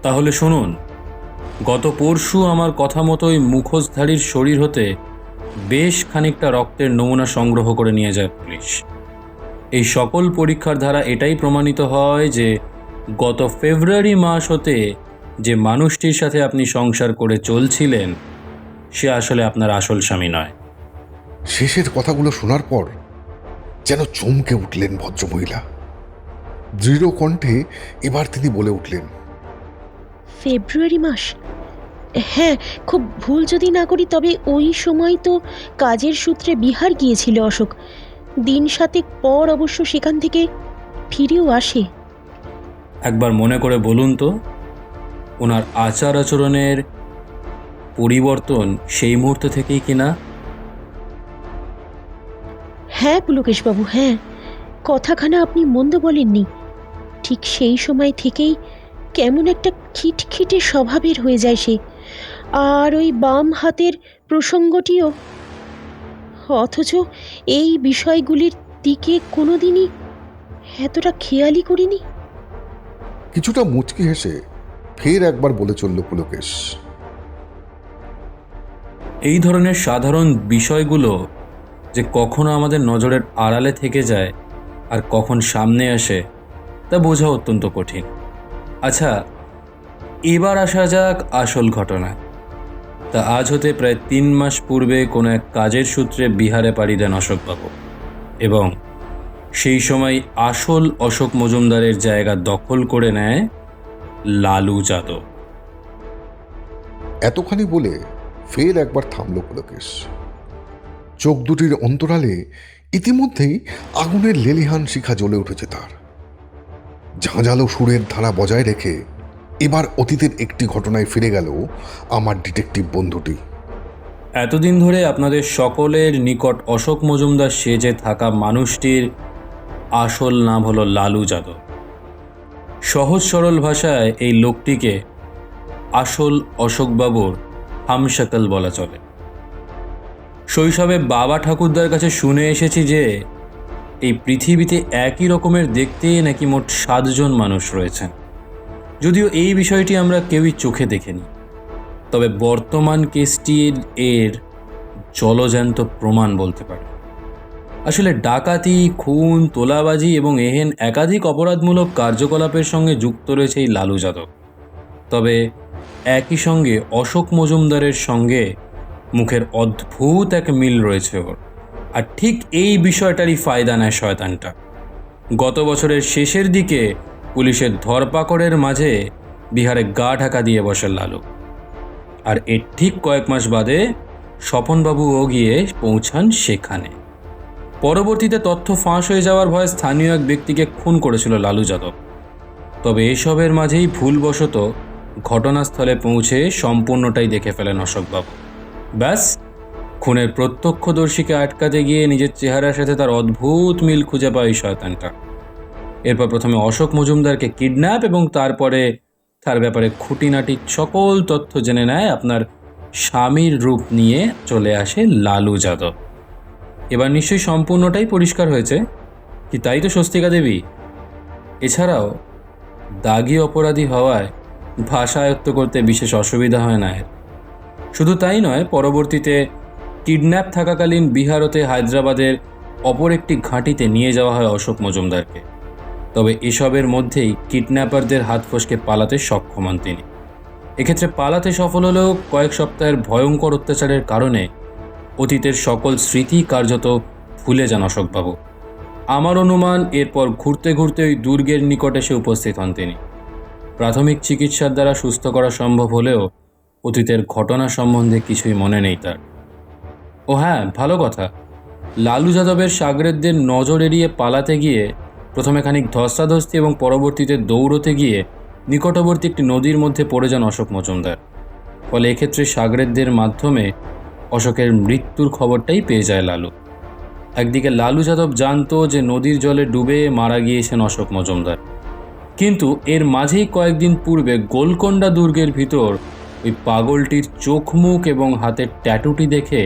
তাহলে শুনুন, গত পরশু আমার কথা মতোই মুখোশধারীর শরীর হতে বেশ খানিকটা রক্তের নমুনা সংগ্রহ করে নিয়ে যায় পুলিশ। এই সকল পরীক্ষার দ্বারা এটাই প্রমাণিত হয় যে গত ফেব্রুয়ারি মাস হতে যে মানুষটির সাথে আপনি সংসার করে চলছিলেন সে আসলে আপনার আসল স্বামী নয়। শেষের কথাগুলো শোনার পর যেন চমকে উঠলেন ভদ্রমহিলা। দৃঢ় কণ্ঠে এবার তিনি বলে উঠলেন, ফেব্রুয়ারি মাস? হ্যাঁ, খুব ভুল যদি না করি তবে ওই সময় তো কাজের সূত্রে বিহার গিয়েছিল অশোক। দিন 7 পর অবশ্য সেখান থেকে ফিরেও আসে। একবার মনে করে বলুন তো, ওনার আচার আচরণের পরিবর্তন সেই মুহূর্ত থেকেই কিনা? হ্যাঁ পুলকেশবাবু, হ্যাঁ, কথাখানা আপনি মন্দ বলেননি। ঠিক সেই সময় থেকেই কেমন একটা খিটখিটে স্বভাবের হয়ে যায় সে। আর ওই বাম হাতের প্রসঙ্গটিও। অথচ এই বিষয়গুলির দিকে কোনোদিনই এতটা খেয়ালই করিনি। কিছুটা মুচকি হেসে ফের একবার বলে চলল পুলকেশ, এই ধরনের সাধারণ বিষয়গুলো যে কখনো আমাদের নজরের আড়ালে থেকে যায় আর কখন সামনে আসে তা বোঝা অত্যন্ত কঠিন। আচ্ছা, এবার আসা যাক আসল ঘটনা। তা আজ হতে প্রায় 3 মাস পূর্বে কোনো এক কাজের সূত্রে বিহারে পাড়ি দেন অশোকবাবু, এবং সেই সময় আসল অশোক মজুমদারের জায়গা দখল করে নেয় লালু যাদব। এতখানি বলে ফের একবার থামল পুলকেশ। চোখ দুটির অন্তরালে ইতিমধ্যেই আগুনের লেলিহান শিখা জ্বলে উঠেছে তার। ঝাঁঝালো সুরের ধারা বজায় রেখে এবার অতীতের একটি ঘটনায় ফিরে গেল আমার ডিটেকটিভ বন্ধুটি। এতদিন ধরে আপনাদের সকলের নিকট অশোক মজুমদার সেজে থাকা মানুষটির আসল নাম হলো লালু যাদব। সহজ সরল ভাষায় এই লোকটিকে আসল অশোকবাবুর হামশাকল বলা চলে। শৈশবে বাবা ঠাকুরদার কাছে শুনে এসেছি যে এই পৃথিবীতে একই রকমের দেখতে নাকি মোট 7 জন মানুষ রয়েছেন। যদিও এই বিষয়টি আমরা কেউই চোখে দেখিনি, তবে বর্তমান কেসটির এর জলজ্যান্ত প্রমাণ বলতে পারে। আসলে ডাকাতি, খুন, তোলাবাজি এবং এহেন একাধিক অপরাধমূলক কার্যকলাপের সঙ্গে যুক্ত রয়েছে এই লালু যাদব। তবে একই সঙ্গে অশোক মজুমদারের সঙ্গে মুখের অদ্ভুত এক মিল রয়েছে ওর। আর ঠিক এই বিষয়টারই ফায়দা নেয় শয়তানটা। গত বছরের শেষের দিকে পুলিশের ধরপাকড়ের মাঝে বিহারে গা ঢাকা দিয়ে বসে লালু। আর এর ঠিক কয়েক মাস বাদে স্বপনবাবুও গিয়ে পৌঁছান সেখানে। পরবর্তীতে তথ্য ফাঁস হয়ে যাওয়ার ভয়ে স্থানীয় এক ব্যক্তিকে খুন করেছিল লালু যাদব। তবে এসবের মাঝেই ভুলবশত ঘটনাস্থলে পৌঁছে সম্পূর্ণটাই দেখে ফেলেন অশোকবাবু। ব্যাস, খুনের প্রত্যক্ষদর্শীকে আটকাতে গিয়ে নিজের চেহারার সাথে তার অদ্ভুত মিল খুঁজে পায় শয়তানটা। এরপর প্রথমে অশোক মজুমদারকে কিডন্যাপ এবং তারপরে তার ব্যাপারে খুঁটিনাটি সকল তথ্য জেনে নেয় আপনার স্বামীর রূপ নিয়ে চলে আসে লালু যাদব। এবার নিশ্চয়ই সম্পূর্ণটাই পরিষ্কার হয়েছে কি, তাই তো স্বস্তিকা দেবী? এছাড়াও দাগি অপরাধী হওয়ায় ভাষা আয়ত্ত করতে বিশেষ অসুবিধা হয় না এর। শুধু তাই নয়, পরবর্তীতে কিডন্যাপ থাকাকালীন বিহার হতে হায়দ্রাবাদের অপর একটি ঘাঁটিতে নিয়ে যাওয়া হয় অশোক মজুমদারকে। তবে এসবের মধ্যেই কিডন্যাপারদের হাত ফসকে পালাতে সক্ষম হন তিনি। এক্ষেত্রে পালাতে সফল হলেও কয়েক সপ্তাহের ভয়ঙ্কর অত্যাচারের কারণে অতীতের সকল স্মৃতি কার্যত ভুলে যান অশোকবাবু। আমার অনুমান এরপর ঘুরতে ঘুরতে ওই দুর্গের নিকট এসে উপস্থিত হন তিনি। প্রাথমিক চিকিৎসার দ্বারা সুস্থ করা সম্ভব হলেও অতীতের ঘটনা সম্বন্ধে কিছুই মনে নেই তার। ও হ্যাঁ, ভালো কথা, লালু যাদবের শাগরেদদের নজর এড়িয়ে পালাতে গিয়ে প্রথমে খানিক ধস্তাধস্তি এবং পরবর্তীতে দৌড়তে গিয়ে নিকটবর্তী একটি নদীর মধ্যে পড়ে যান অশোক মজুমদার। ফলে এক্ষেত্রে শাগরেদদের মাধ্যমে অশোকের মৃত্যুর খবরটাই পেয়ে যায় লালু। একদিকে লালু যাদব জানতো যে নদীর জলে ডুবে মারা গিয়েছেন অশোক মজুমদার, কিন্তু এর মাঝেই কয়েকদিন পূর্বে গোলকোন্ডা দুর্গের ভিতর ওই পাগলটির চোখ মুখ এবং হাতের ট্যাটুটি দেখে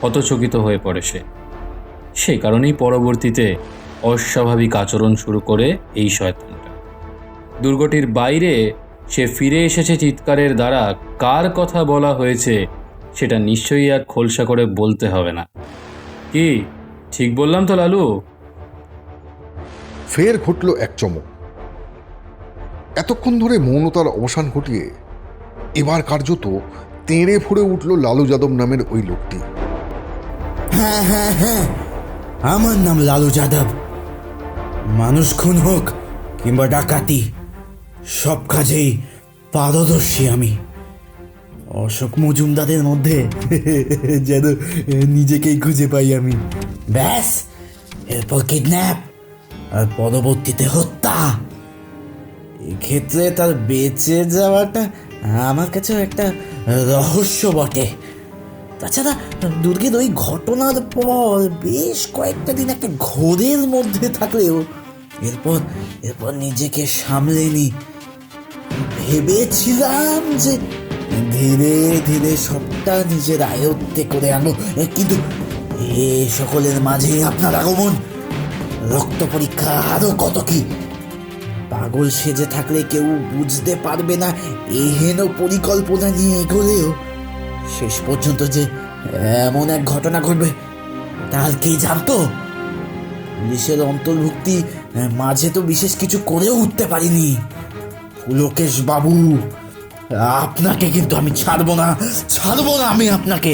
হতচকিত হয়ে পড়ে সেই কারণেই পরবর্তীতে অস্বাভাবিক আচরণ শুরু করে এই শয়তানটা। দুর্গটির বাইরে সে ফিরে এসেছে চিৎকারের দ্বারা কার কথা বলা হয়েছে সেটা নিশ্চয়ই আর খোলসা করে বলতে হবে না। কি ঠিক বললাম তো লালু? ফের ঘটল এক চমক। এতক্ষণ ধরে মৌনতার অবসান ঘটিয়ে এবার কার্যত তেড়ে ফুঁড়ে উঠল লালু যাদব নামের ওই লোকটি। হ্যাঁ হ্যাঁ হ্যাঁ, আমার নাম লালু যাদব। মানুষ খুন হোক কিংবা ডাকাতি, সব কাজেই পারদর্শী আমি। অশোক মজুমদারের মধ্যে যেন নিজেকেই খুঁজে পাই আমি। ব্যাস, এরপর কিডন্যাপ আর পরবর্তীতে হত্যা। এক্ষেত্রে তার বেঁচে যাওয়াটা আমার কাছেও একটা রহস্য বটে। তাছাড়া দুর্গের ওই ঘটনার পর বেশ কয়েকটা দিন একটা ঘোরের মধ্যে থাকলেও এরপর নিজেকে সামলে নি। ভেবেছিলাম যে ধীরে ধীরে সবটা নিজের আয়ত্তে করে আনবো, কিন্তু এ সকলের মাঝে আপনার আগমন, রক্ত পরীক্ষা, আরো কত কি। পাগল সেজে থাকলে কেউ বুঝতে পারবে না এহেন পরিকল্পনা নিয়ে এগোলেও শেষ পর্যন্ত যে এমন এক ঘটনা ঘটবে তার কে জানতো? পুলিশের অন্তর্ভুক্তি মাঝে তো বিশেষ কিছু করেও উঠতে পারিনি। পুলকেশ বাবু, আপনাকে কিন্তু আমি ছাড়বো না আমি আপনাকে।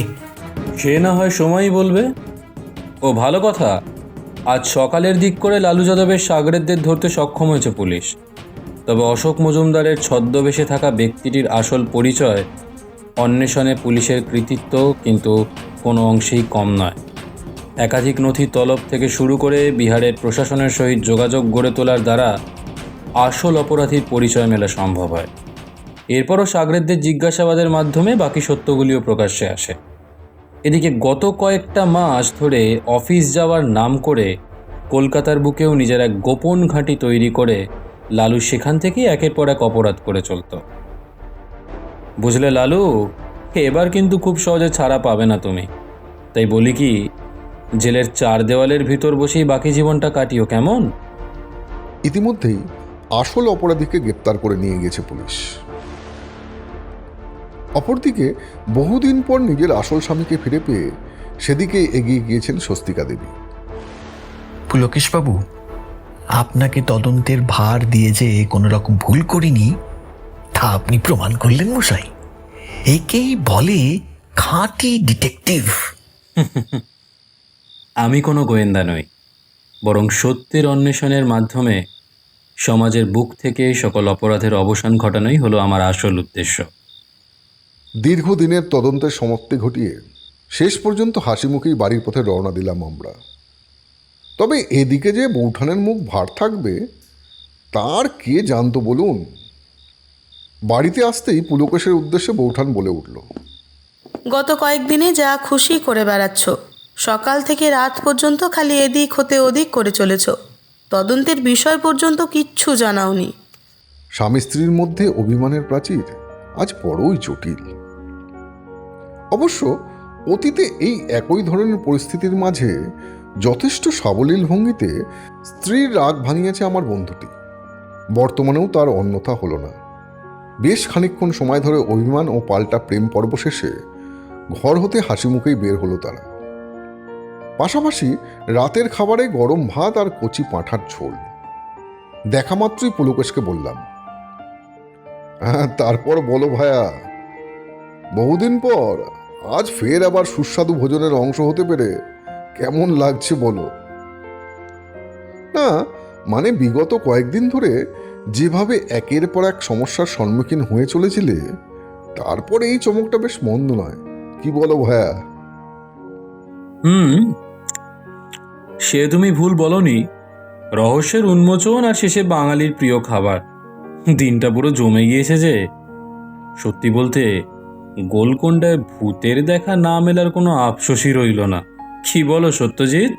সে না হয় সময়ই বলবে। ও ভালো কথা, আজ সকালের দিক করে লালু যাদবের সাগরেদদের ধরতে সক্ষম হয়েছে পুলিশ। তবে অশোক মজুমদারের ছদ্মবেশে থাকা ব্যক্তিটির আসল পরিচয় অন্বেষণে পুলিশের কৃতিত্ব কিন্তু কোনো অংশেই কম নয়। একাধিক নথি তলব থেকে শুরু করে বিহারের প্রশাসনের সহিত যোগাযোগ গড়ে তোলার দ্বারা আসল অপরাধীর পরিচয় মেলা সম্ভব হয়। এরপরও সাগরেদদের জিজ্ঞাসাবাদের মাধ্যমে বাকি সত্যগুলিও প্রকাশ্যে আসে। এদিকে গত কয়েকটা মাস ধরে অফিস যাওয়ার নাম করে কলকাতার বুকেও নিজের এক গোপন ঘাঁটি তৈরি করে লালু সেখান থেকেই একের পর এক অপরাধ করে চলত। বুঝলে লালু, এবার কিন্তু খুব সহজে ছাড়া পাবে না তুমি। তাই বলি কি, জেলের চার দেওয়ালের ভিতর বসেই বাকি জীবনটা কাটিও, কেমন? ইতিমধ্যেই আসল অপরাধীকে গ্রেপ্তার করে নিয়ে গেছে পুলিশ। অপরদিকে বহুদিন পর নিজের আসল স্বামীকে ফিরে পেয়ে সেদিকে এগিয়ে গিয়েছেন স্বস্তিকা দেবী। পুলকেশবাবু, আপনাকে তদন্তের ভার দিয়ে যে কোনো রকম ভুল করিনি তা আপনি প্রমাণ করলেন মশাই। একেই বলে খাঁটি ডিটেকটিভ। আমি কোনো গোয়েন্দা নই, বরং সত্যের অন্বেষণের মাধ্যমে সমাজের বুক থেকে সকল অপরাধের অবসান ঘটানোই হলো আমার আসল উদ্দেশ্য। দীর্ঘদিনের তদন্তের সমাপ্তি ঘটিয়ে শেষ পর্যন্ত হাসি মুখেই বাড়ির পথে রওনা দিলাম আমরা। তবে এদিকে যে বৌঠানের মুখ ভার থাকবে তার কে জানতো বলুন। বাড়িতে আসতেই পুলকেশের উদ্দেশ্যে বৌঠান বলে উঠল, গত কয়েকদিনে যা খুশি করে বেড়াচ্ছ, সকাল থেকে রাত পর্যন্ত খালি এদিক হতে ওদিক করে চলেছ, তদন্তের বিষয় পর্যন্ত কিচ্ছু জানাওনি। স্বামী স্ত্রীর মধ্যে অভিমানের প্রাচীর আজ বড়ই জটিল। অবশ্য অতীতে এই একই ধরনের পরিস্থিতির মাঝে যথেষ্ট সাবলীল ভঙ্গিতে স্ত্রীর রাগ ভাঙিয়েছে আমার বন্ধুটি। বর্তমানেও তার অন্যথা হলো না। বেশ খানিকক্ষণ সময় ধরে অভিমান ও পাল্টা প্রেম পর্ব শেষে ঘর হতে হাসি মুখেই বের হলো তারা। পাশাপাশি রাতের খাবারে গরম ভাত আর কচি পাঁঠার ঝোল। দেখা মাত্রই পুলকেশকে বললাম, হ্যাঁ তারপর বলো ভায়া, বহুদিন পর আজ ফের আবার সুস্বাদু ভোজনের অংশ হতে পেরে কেমন লাগছে বলো। না মানে বিগত কয়েকদিন ধরে যেভাবে একের পর এক সমস্যার সম্মুখীন হয়ে চলেছিলে, তারপরে এই চমকটা বেশ মন্দ নয়, কি বলো ভায়া? সে তুমি ভুল বলনি। রহস্যের উন্মোচন আর শেষে বাঙালির প্রিয় খাবার, দিনটা পুরো জমে গিয়েছে যে। সত্যি বলতে গোলকোন্ডায় ভূতের দেখা না মেলার কোনো আফসোসই রইল না। কি বলো সত্যজিৎ?